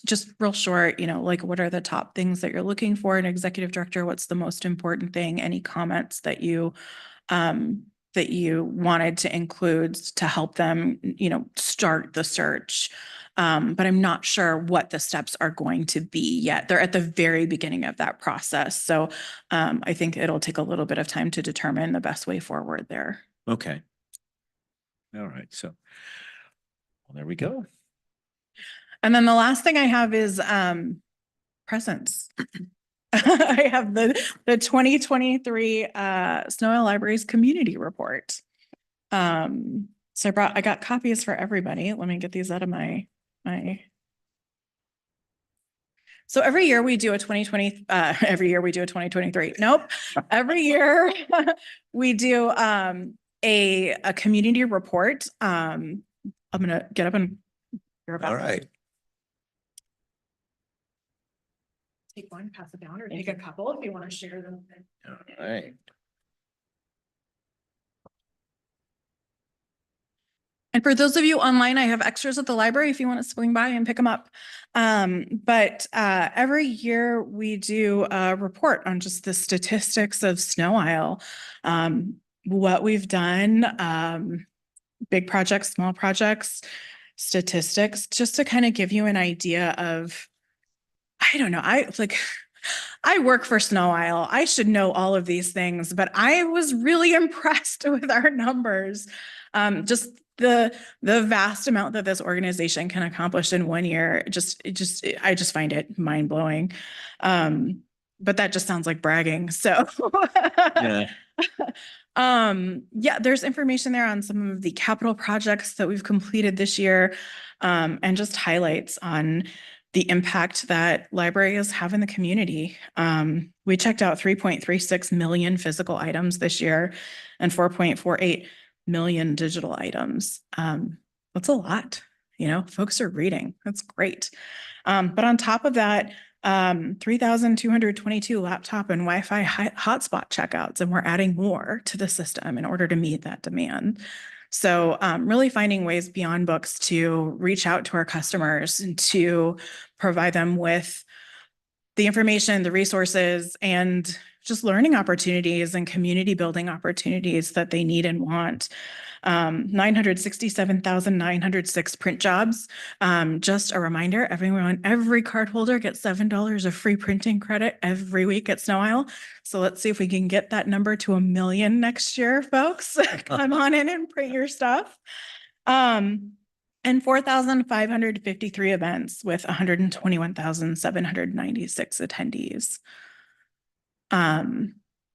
Just real short, you know, like what are the top things that you're looking for in executive director? What's the most important thing? Any comments that you wanted to include to help them, you know, start the search. But I'm not sure what the steps are going to be yet. They're at the very beginning of that process. So I think it'll take a little bit of time to determine the best way forward there. Okay. All right. So, well, there we go. And then the last thing I have is presents. I have the 2023 Snow Isle Library's community report. So I got copies for everybody. Let me get these out of my. So every year we do a 2020, every year we do a 2023. Nope. Every year we do a community report. I'm gonna get up and. All right. Take one, pass it down, or take a couple if you want to share them. All right. And for those of you online, I have extras at the library if you want to swing by and pick them up. But every year we do a report on just the statistics of Snow Isle, what we've done, big projects, small projects, statistics, just to kind of give you an idea of, I don't know, I work for Snow Isle. I should know all of these things, but I was really impressed with our numbers. Just the vast amount that this organization can accomplish in 1 year, I just find it mind blowing. But that just sounds like bragging. So Yeah. yeah, there's information there on some of the capital projects that we've completed this year, and just highlights on the impact that libraries have in the community. We checked out 3.36 million physical items this year and 4.48 million digital items. That's a lot, folks are reading. That's great. But on top of that, 3,222 laptop and Wi-Fi hotspot checkouts, and we're adding more to the system in order to meet that demand. So really finding ways beyond books to reach out to our customers and to provide them with the information, the resources, and just learning opportunities and community building opportunities that they need and want. 967,906 print jobs. Just a reminder, every card holder gets $7 of free printing credit every week at Snow Isle. So let's see if we can get that number to 1 million next year, folks. Come on in and print your stuff. And 4,553 events with 121,796 attendees.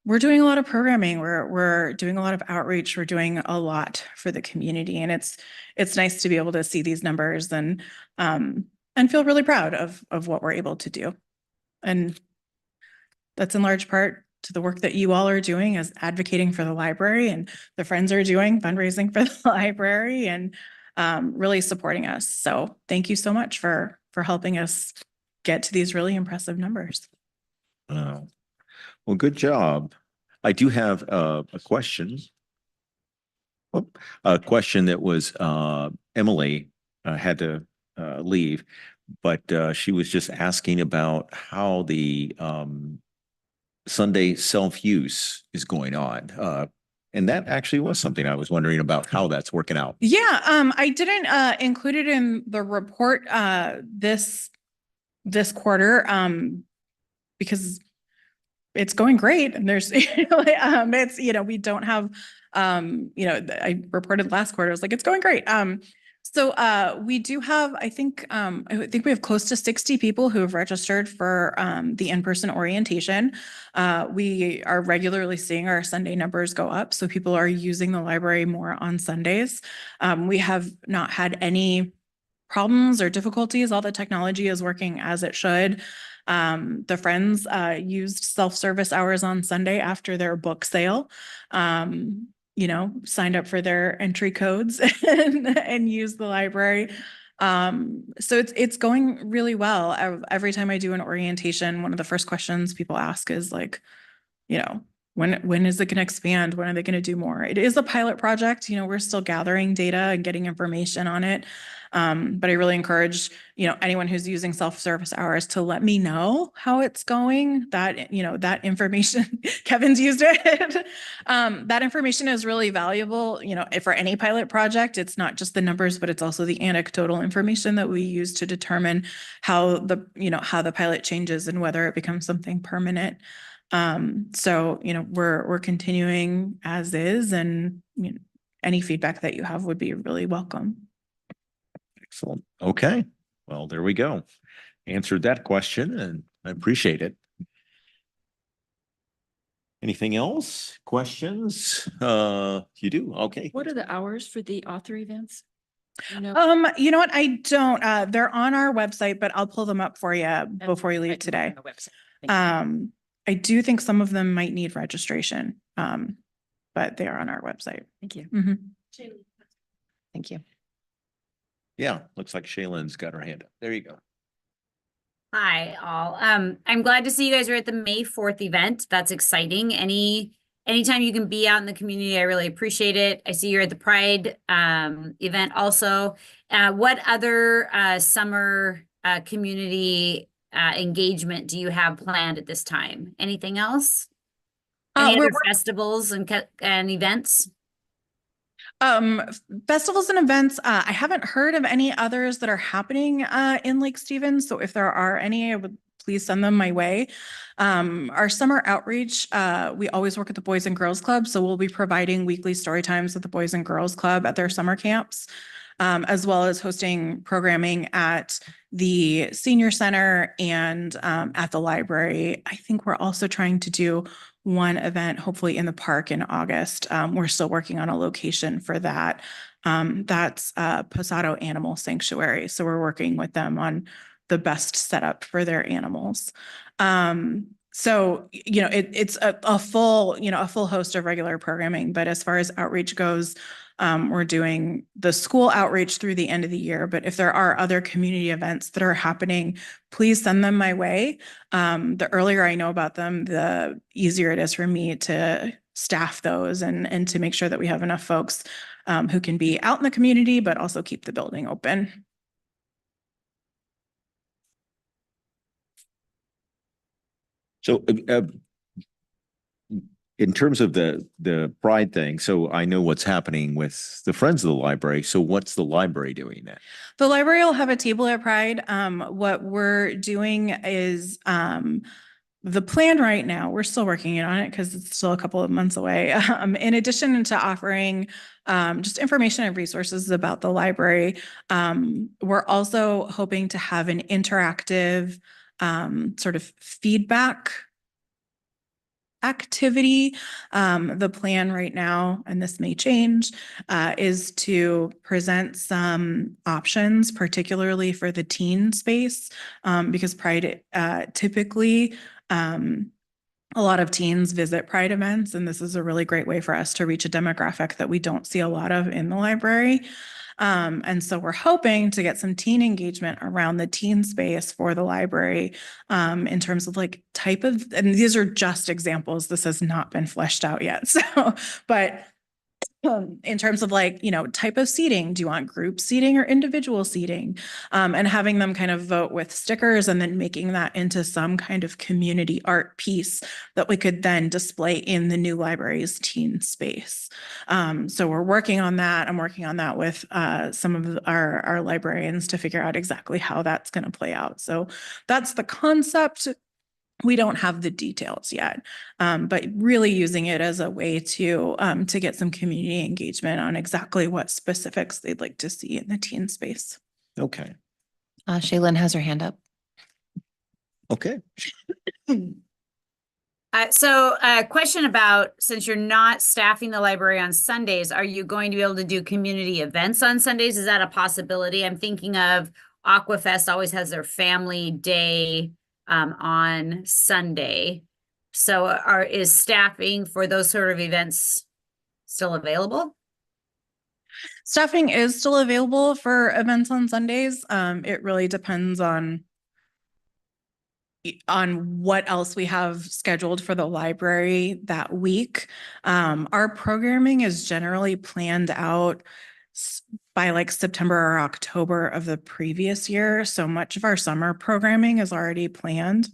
We're doing a lot of programming. We're doing a lot of outreach. We're doing a lot for the community, and it's nice to be able to see these numbers and feel really proud of what we're able to do. And that's in large part to the work that you all are doing as advocating for the library, and the Friends are doing fundraising for the library and really supporting us. So thank you so much for helping us get to these really impressive numbers. Wow. Well, good job. I do have a question. A question that was Emily had to leave, but she was just asking about how the Sunday self-use is going on. And that actually was something I was wondering about, how that's working out. Yeah, I didn't include it in the report this quarter because it's going great, and there's it's we don't have I reported last quarter, I was like, it's going great. So we do have, I think we have close to 60 people who have registered for the in-person orientation. We are regularly seeing our Sunday numbers go up, so people are using the library more on Sundays. We have not had any problems or difficulties. All the technology is working as it should. The Friends used self-service hours on Sunday after their book sale. Signed up for their entry codes and used the library. So it's going really well. Every time I do an orientation, one of the first questions people ask is like, when is it going to expand? When are they going to do more? It is a pilot project. We're still gathering data and getting information on it. But I really encourage, anyone who's using self-service hours to let me know how it's going. That, that information, Kevin's used it. That information is really valuable, for any pilot project. It's not just the numbers, but it's also the anecdotal information that we use to determine how the pilot changes and whether it becomes something permanent. So, we're continuing as is, and any feedback that you have would be really welcome. Excellent. Okay. Well, there we go. Answered that question, and I appreciate it. Anything else? Questions? You do? Okay. What are the hours for the author events? You know, You know what? I don't, they're on our website, but I'll pull them up for you and before you I leave can look on today. the website. Thank you. I do think some of them might need registration, but they are on our website. Thank you. Mhm. Thank you. Yeah, looks like Shaylin's got her hand up. There you go. Hi, all. I'm glad to see you guys are at the May 4th event. That's exciting. Anytime you can be out in the community, I really appreciate it. I see you're at the Pride event also. What other summer community engagement do you have planned at this time? Anything else? Any We're other festivals and events? Festivals and events, I haven't heard of any others that are happening in Lake Stevens. So if there are any, I would please send them my way. Our summer outreach, we always work at the Boys and Girls Club. So we'll be providing weekly story times with the Boys and Girls Club at their summer camps, as well as hosting programming at the senior center and at the library. I think we're also trying to do one event, hopefully in the park in August. We're still working on a location for that. That's Posado Animal Sanctuary. So we're working with them on the best setup for their animals. So, you know, it's a full, you know, a full host of regular programming, but as far as outreach goes, we're doing the school outreach through the end of the year, but if there are other community events that are happening, please send them my way. The earlier I know about them, the easier it is for me to staff those and to make sure that we have enough folks who can be out in the community, but also keep the building open. So in terms of the Pride thing, so I know what's happening with the Friends of the Library. So what's the library doing then? The library will have a table at Pride. What we're doing is the plan right now, we're still working on it because it's still a couple of months away. In addition to offering just information and resources about the library, we're also hoping to have an interactive sort of feedback activity. The plan right now, and this may change, is to present some options, particularly for the teen space, because Pride typically a lot of teens visit Pride events, and this is a really great way for us to reach a demographic that we don't see a lot of in the library. And so we're hoping to get some teen engagement around the teen space for the library in terms of like type of, and these are just examples. This has not been fleshed out yet. So, but in terms of like, you know, type of seating, do you want group seating or individual seating? And having them kind of vote with stickers and then making that into some kind of community art piece that we could then display in the new library's teen space. So we're working on that. I'm working on that with some of our librarians to figure out exactly how that's going to play out. So that's the concept. We don't have the details yet, but really using it as a way to get some community engagement on exactly what specifics they'd like to see in the teen space. Okay. Shaylin has her hand up. Okay. So a question about, since you're not staffing the library on Sundays, are you going to be able to do community events on Sundays? Is that a possibility? I'm thinking of Aquafest always has their family day on Sunday. So is staffing for those sort of events still available? Staffing is still available for events on Sundays. It really depends on what else we have scheduled for the library that week. Our programming is generally planned out by like September or October of the previous year. So much of our summer programming is already planned.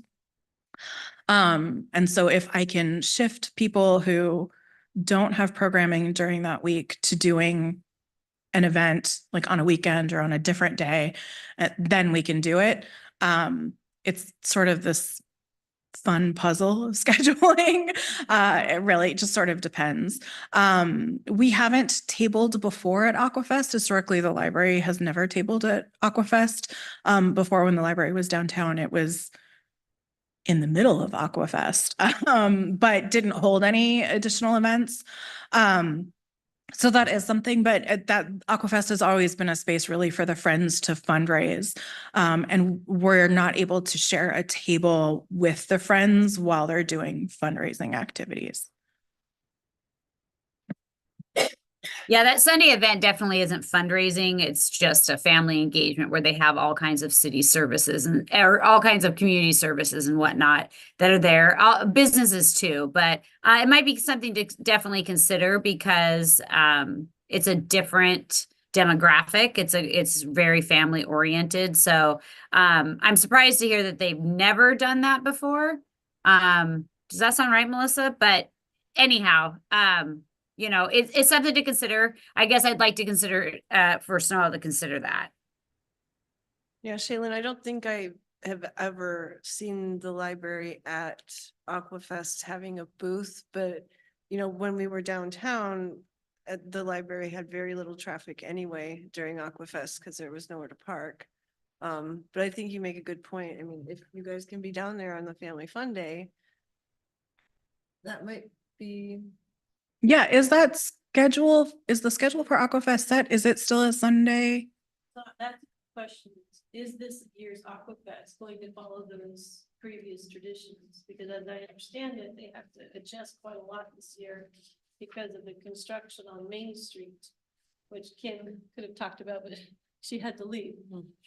And so if I can shift people who don't have programming during that week to doing an event like on a weekend or on a different day, then we can do it. It's sort of this fun puzzle of scheduling. It really just sort of depends. We haven't tabled before at Aquafest. Historically, the library has never tabled at Aquafest. Before, when the library was downtown, it was in the middle of Aquafest, but didn't hold any additional events. So that is something, but that Aquafest has always been a space really for the friends to fundraise. And we're not able to share a table with the friends while they're doing fundraising activities. Yeah, that Sunday event definitely isn't fundraising. It's just a family engagement where they have all kinds of city services and or all kinds of community services and whatnot that are there. Businesses too, but it might be something to definitely consider because it's a different demographic. It's very family oriented. So I'm surprised to hear that they've never done that before. Does that sound right, Melissa? But anyhow, you know, it's something to consider. I guess I'd like to consider, for Snow to consider that. Yeah, Shaylin, I don't think I have ever seen the library at Aquafest having a booth, but you know, when we were downtown, the library had very little traffic anyway during Aquafest because there was nowhere to park. But I think you make a good point. I mean, if you guys can be down there on the Family Fun Day, that might be. Yeah, is the schedule for Aquafest set? Is it still a Sunday? So that's the question. Is this year's Aquafest going to follow those previous traditions? Because as I understand it, they have to adjust quite a lot this year because of the construction on Main Street, which Kim could have talked about, but she had to leave.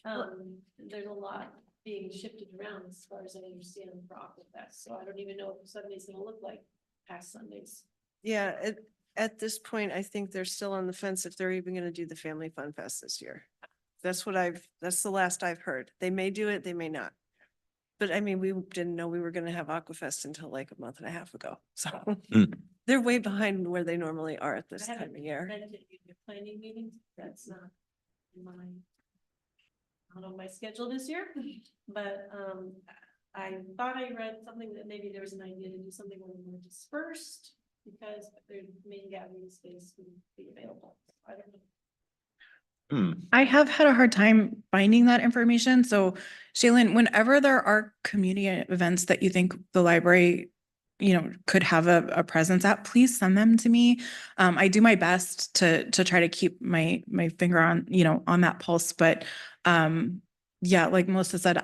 There's a lot being shifted around as far as I understand for Aquafest. So I don't even know what Sunday's gonna look like past Sundays. Yeah, at this point, I think they're still on the fence if they're even gonna do the Family Fun Fest this year. That's the last I've heard. They may do it, they may not. But I mean, we didn't know we were gonna have Aquafest until like a month and a half ago, so. They're way behind where they normally are at this time of year. Your planning meetings, that's not in my, not on my schedule this year, but I thought I read something that maybe there was an idea to do something a little more dispersed because their main gathering space would be available. I don't know. I have had a hard time finding that information. So Shaylin, whenever there are community events that you think the library, you know, could have a presence at, please send them to me. I do my best to try to keep my finger on, you know, on that pulse. But yeah, like Melissa said,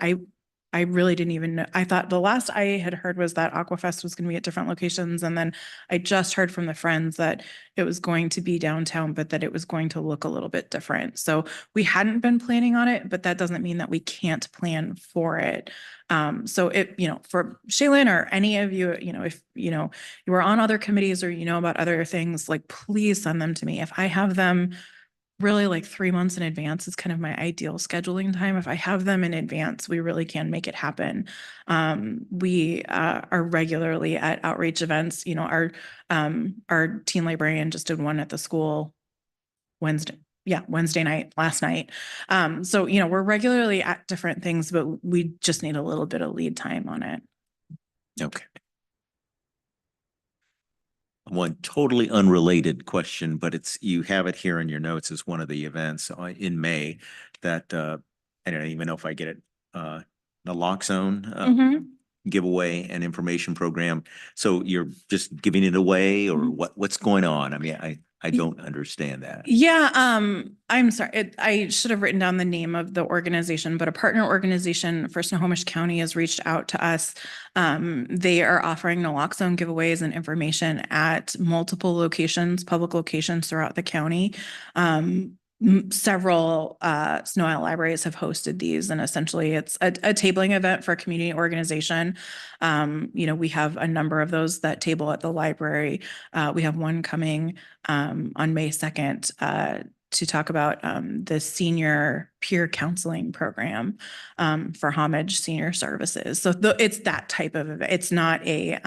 I really didn't even know. I thought the last I had heard was that Aquafest was going to be at different locations. And then I just heard from the friends that it was going to be downtown, but that it was going to look a little bit different. So we hadn't been planning on it, but that doesn't mean that we can't plan for it. So you know, for Shaylin or any of you, you know, if, you know, you are on other committees or, you know, about other things, like, please send them to me. If I have them really like 3 months in advance is kind of my ideal scheduling time. If I have them in advance, we really can make it happen. We are regularly at outreach events. You know, our teen librarian just did one at the school Wednesday night, last night. So, you know, we're regularly at different things, but we just need a little bit of lead time on it. Okay. One totally unrelated question, but you have it here in your notes as one of the events in May that I don't even know if I get it, the Naloxone giveaway and information program. So you're just giving it away, or what's going on? I mean, I don't understand that. Yeah, I'm sorry. I should have written down the name of the organization, but a partner organization for Snohomish County has reached out to us. They are offering naloxone giveaways and information at multiple locations, public locations throughout the county. Several Snow Isle libraries have hosted these, and essentially it's a tabling event for a community organization. You know, we have a number of those that table at the library. We have one coming on May 2nd to talk about the senior peer counseling program for Homage Senior Services. So it's that type of event. It's not a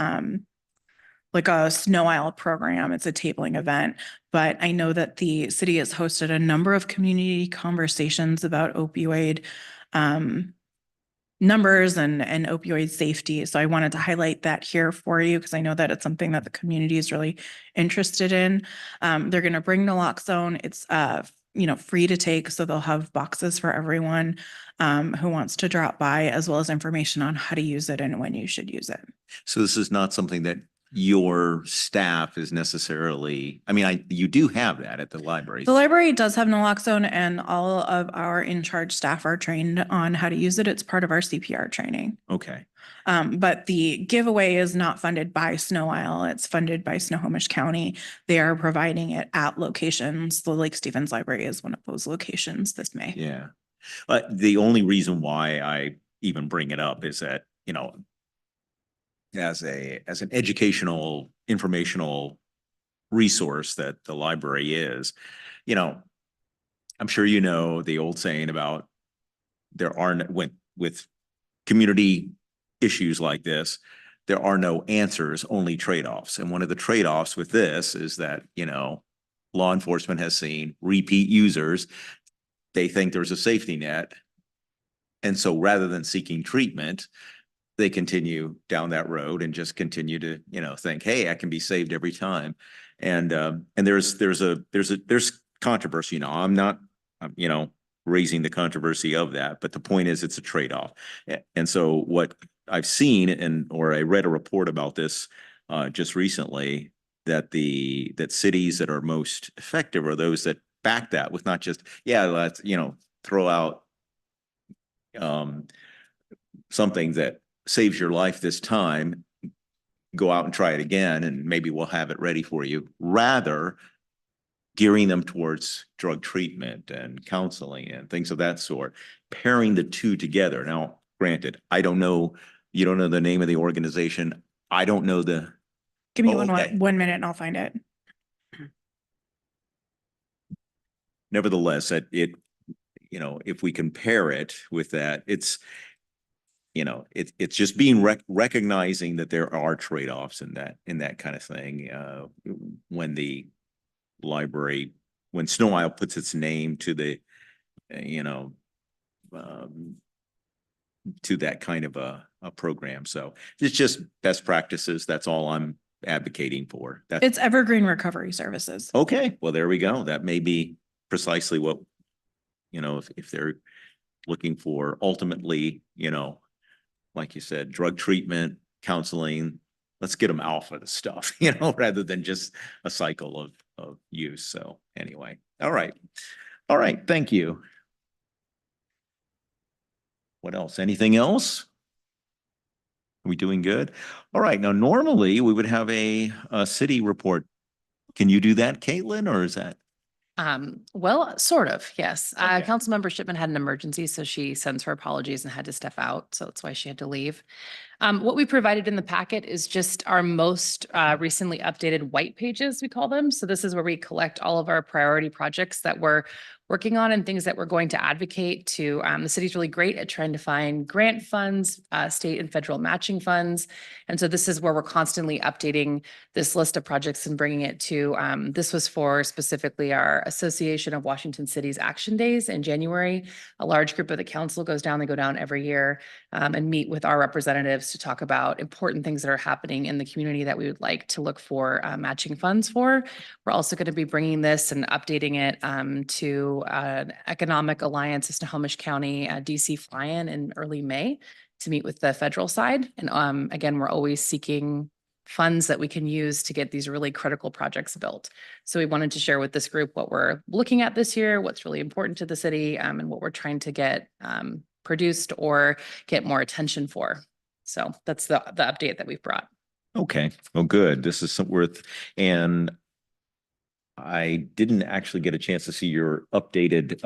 like a Snow Isle program. It's a tabling event, but I know that the city has hosted a number of community conversations about opioid numbers and opioid safety. So I wanted to highlight that here for you because I know that it's something that the community is really interested in. They're going to bring naloxone. It's free to take. So they'll have boxes for everyone who wants to drop by, as well as information on how to use it and when you should use it. So this is not something that your staff is necessarily, I mean, you do have that at the library. The library does have naloxone, and all of our in-charge staff are trained on how to use it. It's part of our CPR training. Okay. But the giveaway is not funded by Snow Isle. It's funded by Snohomish County. They are providing it at locations. The Lake Stevens Library is one of those locations this May. Yeah. But the only reason why I even bring it up is that, as an educational, informational resource that the library is, I'm sure the old saying about with community issues like this, there are no answers, only trade-offs. And one of the trade-offs with this is that, law enforcement has seen repeat users. They think there's a safety net. And so rather than seeking treatment, they continue down that road and just continue to, think, hey, I can be saved every time. And there's controversy. I'm not, raising the controversy of that, but the point is it's a trade-off. And so what I've seen or I read a report about this just recently, that that cities that are most effective are those that back that with not just, let's, throw out something that saves your life this time, go out and try it again, and maybe we'll have it ready for you. Rather, gearing them towards drug treatment and counseling and things of that sort, pairing the two together. Now, granted, I don't know, you don't know the name of the organization. I don't know the. Give me okay. 1 minute and I'll find it. Nevertheless, if we compare it with that, it's just being recognizing that there are trade-offs in that kind of thing. When the library, when Snow Isle puts its name to the, to that kind of a program. So it's just best practices. That's all I'm advocating for. It's Evergreen Recovery Services. Okay. Well, there we go. That may be precisely what, if they're looking for ultimately, like you said, drug treatment, counseling, let's get them off of the stuff, rather than just a cycle of use. So anyway, all right. Thank you. What else? Anything else? Are we doing good? All right. Now, normally we would have a city report. Can you do that, Caitlin, or is that? Well, sort of, yes. Okay. Councilmember Shipman had an emergency, so she sends her apologies and had to step out. So that's why she had to leave. What we provided in the packet is just our most recently updated white pages, we call them. So this is where we collect all of our priority projects that we're working on and things that we're going to advocate to. The city's really great at trying to find grant funds, state and federal matching funds. And so this is where we're constantly updating this list of projects and bringing it to, this was for specifically our Association of Washington Cities Action Days in January. A large group of the council goes down, they go down every year and meet with our representatives to talk about important things that are happening in the community that we would like to look for matching funds for. We're also going to be bringing this and updating it to Economic Alliance of Snohomish County DC fly-in early May to meet with the federal side. And again, we're always seeking funds that we can use to get these really critical projects built. So we wanted to share with this group what we're looking at this year, what's really important to the city, and what we're trying to get produced or get more attention for. So that's the update that we've brought. Okay. Well, good. This is worth, and I didn't actually get a chance to see your updated,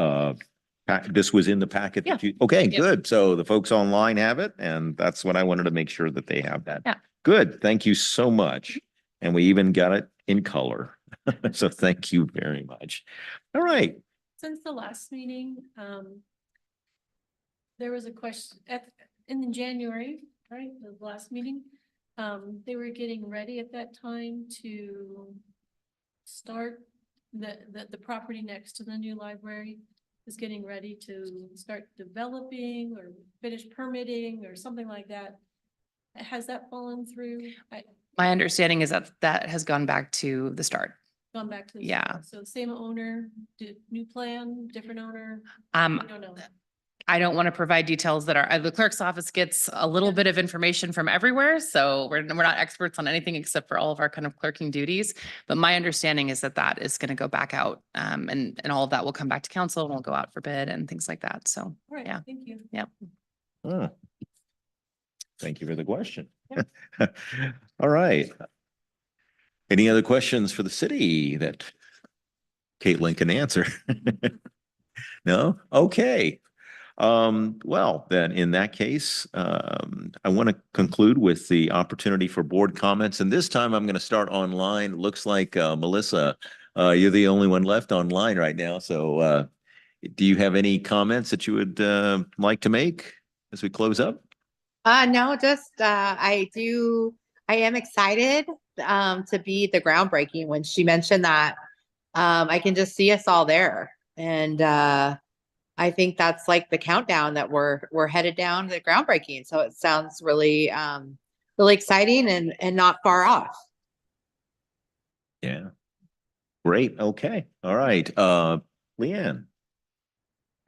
this was in the packet that you, okay, Yep. good. So the folks online have it, and that's what I wanted to make sure that they have that. Yeah. Good. Thank you so much. And we even got it in color. So thank you very much. All right. Since the last meeting, there was a question in January, right, the last meeting. They were getting ready at that time to start the property next to the new library is getting ready to start developing or finish permitting or something like that. Has that fallen through? My understanding is that that has gone back to the start. gone back to the. Yeah. store. So same owner, new plan, different owner? Um, I don't know. I don't want to provide details that are, the clerk's office gets a little bit of information from everywhere. So we're not experts on anything except for all of our kind of clerking duties. But my understanding is that that is going to go back out, and all of that will come back to council and will go out for bid and things like that. So, All right, yeah. thank you. Oh. Thank you for the question. All right. Any other questions for the city that Caitlin can answer? No? Okay. Well, then in that case, I want to conclude with the opportunity for board comments. And this time I'm going to start online. Looks like, Melissa, you're the only one left online right now. So, do you have any comments that you would, like to make as we close up? No, just, I am excited, to be the groundbreaking. When she mentioned that, I can just see us all there. And, I think that's like the countdown that we're headed down to the groundbreaking. So it sounds really, really exciting and not far off. Yeah. Great. Okay. All right. Leanne.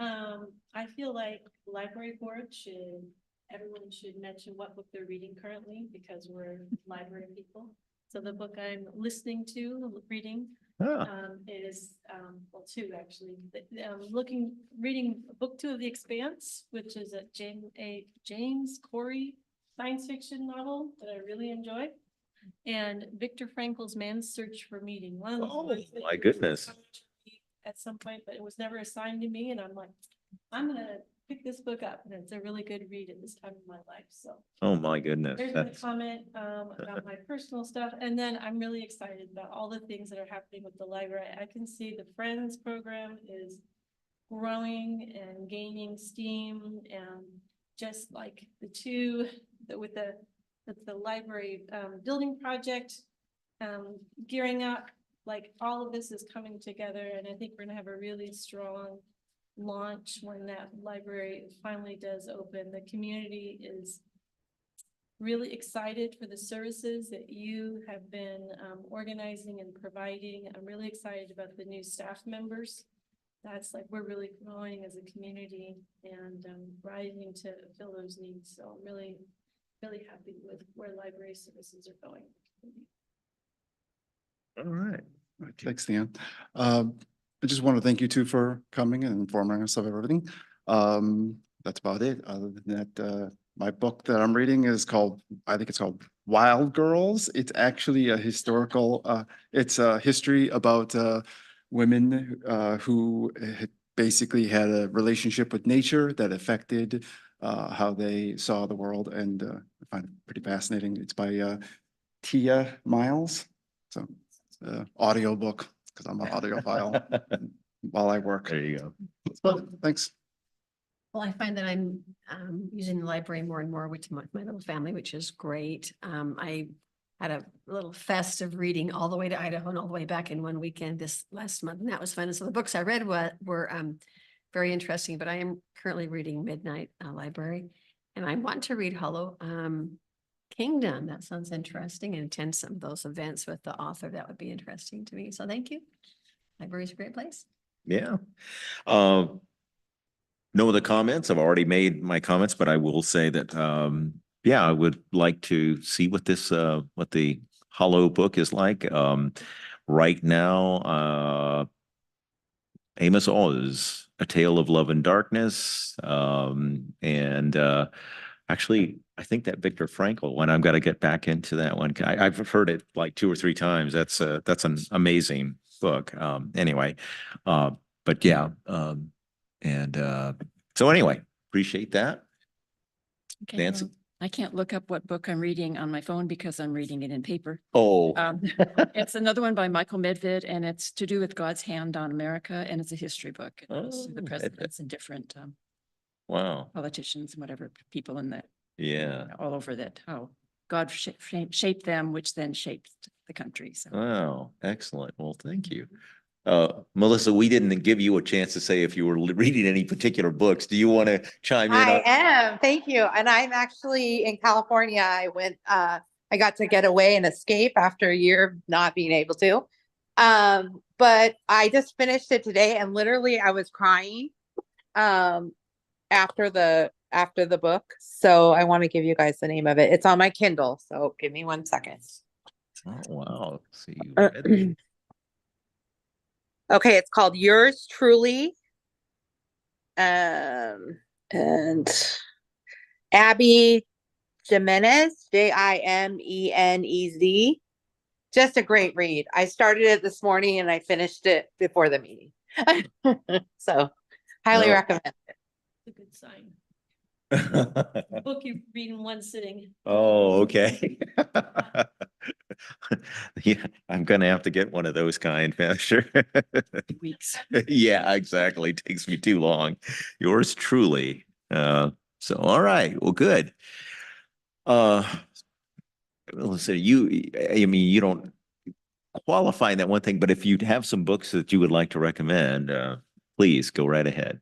I feel like library board everyone should mention what book they're reading currently because we're library people. So the book I'm listening to, reading, is, well, two actually, reading book 2 of The Expanse, which is a James Corey science fiction novel that I really enjoy. And Viktor Frankl's Man's Search for Meaning. One of those Oh, ones that my goodness. at some point, but it was never assigned to me. And I'm like, I'm going to pick this book up. And it's a really good read at this time of my life. So Oh, my goodness. there's a That's- comment about my personal stuff. And then I'm really excited about all the things that are happening with the library. I can see the Friends program is growing and gaining steam, and just like with the library building project gearing up, like all of this is coming together, and I think we're gonna have a really strong launch when that library finally does open. The community is really excited for the services that you have been organizing and providing. I'm really excited about the new staff members. That's like, we're really growing as a community and rising to fill those needs. So I'm really, really happy with where library services are going. All right. Thanks, Leanne. I just want to thank you two for coming and informing us of everything. That's about it. Other than that, my book that I'm reading is I think it's called Wild Girls. It's actually a historical, it's a history about women who basically had a relationship with nature that affected how they saw the world, and I find it pretty fascinating. It's by Tia Miles. So audio book, because I'm an audiophile while I work. There you go. Well, thanks. Well, I find that I'm using the library more and more with my little family, which is great. I had a little fest of reading all the way to Idaho and all the way back in one weekend this last month, and that was fun. And so the books I read were very interesting, but I am currently reading Midnight Library, and I want to read Hollow Kingdom. That sounds interesting, and attend some of those events with the author. That would be interesting to me. So thank you. Library is a great place. Yeah. No other comments. I've already made my comments, but I will say that, yeah, I would like to see what what the Hollow book is like. Right now, Amos Oz, A Tale of Love and Darkness. Actually, I think that Viktor Frankl one, I've got to get back into that one. I've heard it like 2 or 3 times. That's an amazing book. Anyway, but yeah, so anyway, appreciate that. Okay, Nancy? well, I can't look up what book I'm reading on my phone because I'm reading it in paper. Oh, It's another one by Michael Medved, and it's to do with God's hand on America, and it's a history book. It goes through the Oh, presidents and different wow. politicians and whatever people in that Yeah. all over that, how God shaped them, which then shaped the country. So Wow. Excellent. Well, thank you. Melissa, we didn't give you a chance to say if you were reading any particular books. Do you want to chime in? I am, thank you. And I'm actually in California. I got to get away and escape after a year of not being able to. But I just finished it today and literally I was crying after the book. So I want to give you guys the name of it. It's on my Kindle. So give me 1 second. Oh, wow. So you read it. Okay, it's called Yours Truly. And Abby Jimenez, Jimenez. Just a great read. I started it this morning and I finished it before the meeting. So highly Well- recommend it. It's a good sign. Book you read in one sitting. Oh, okay. Yeah, I'm gonna have to get one of those kind, sure. Weeks. Yeah, exactly. Takes me too long. Yours truly. So, all right, well, good. Listen, I mean, you don't qualify in that one thing, but if you have some books that you would like to recommend, please go right ahead.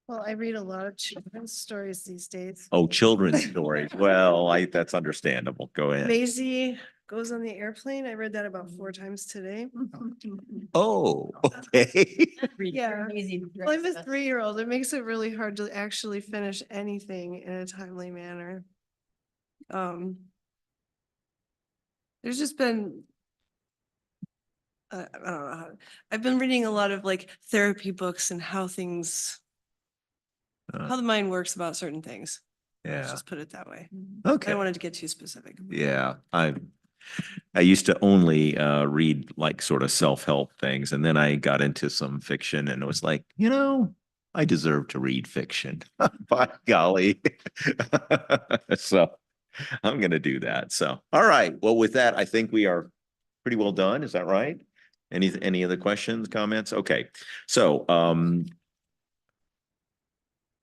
Well, I read a lot of children's stories these days. Oh, children's stories. Well, that's understandable. Go ahead. Maisie Goes on the Airplane. I read that about 4 times today. Oh, okay. Yeah. Well, I have a 3-year-old. It makes it really hard to actually finish anything in a timely manner. There's just been, I don't know, I've been reading a lot of like therapy books and how how the mind works about certain things. Let's Yeah. just put it that way. Okay. I don't want it to get too specific. Yeah, I used to only read like sort of self-help things, and then I got into some fiction and it was like, I deserve to read fiction. By golly. So I'm gonna do that. So, all right. Well, with that, I think we are pretty well done. Is that right? Any other questions, comments? Okay. So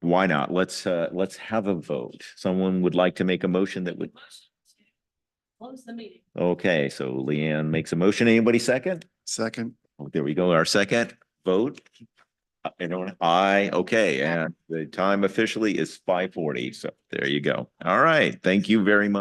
why not? Let's have a vote. Someone would like to make a motion that would. Close the meeting. Okay, so Leanne makes a motion. Anybody second? Second. Oh, there we go. Our second vote. Anyone? Aye. Okay, and the time officially is 5:40. So there you go. All right. Thank you very much.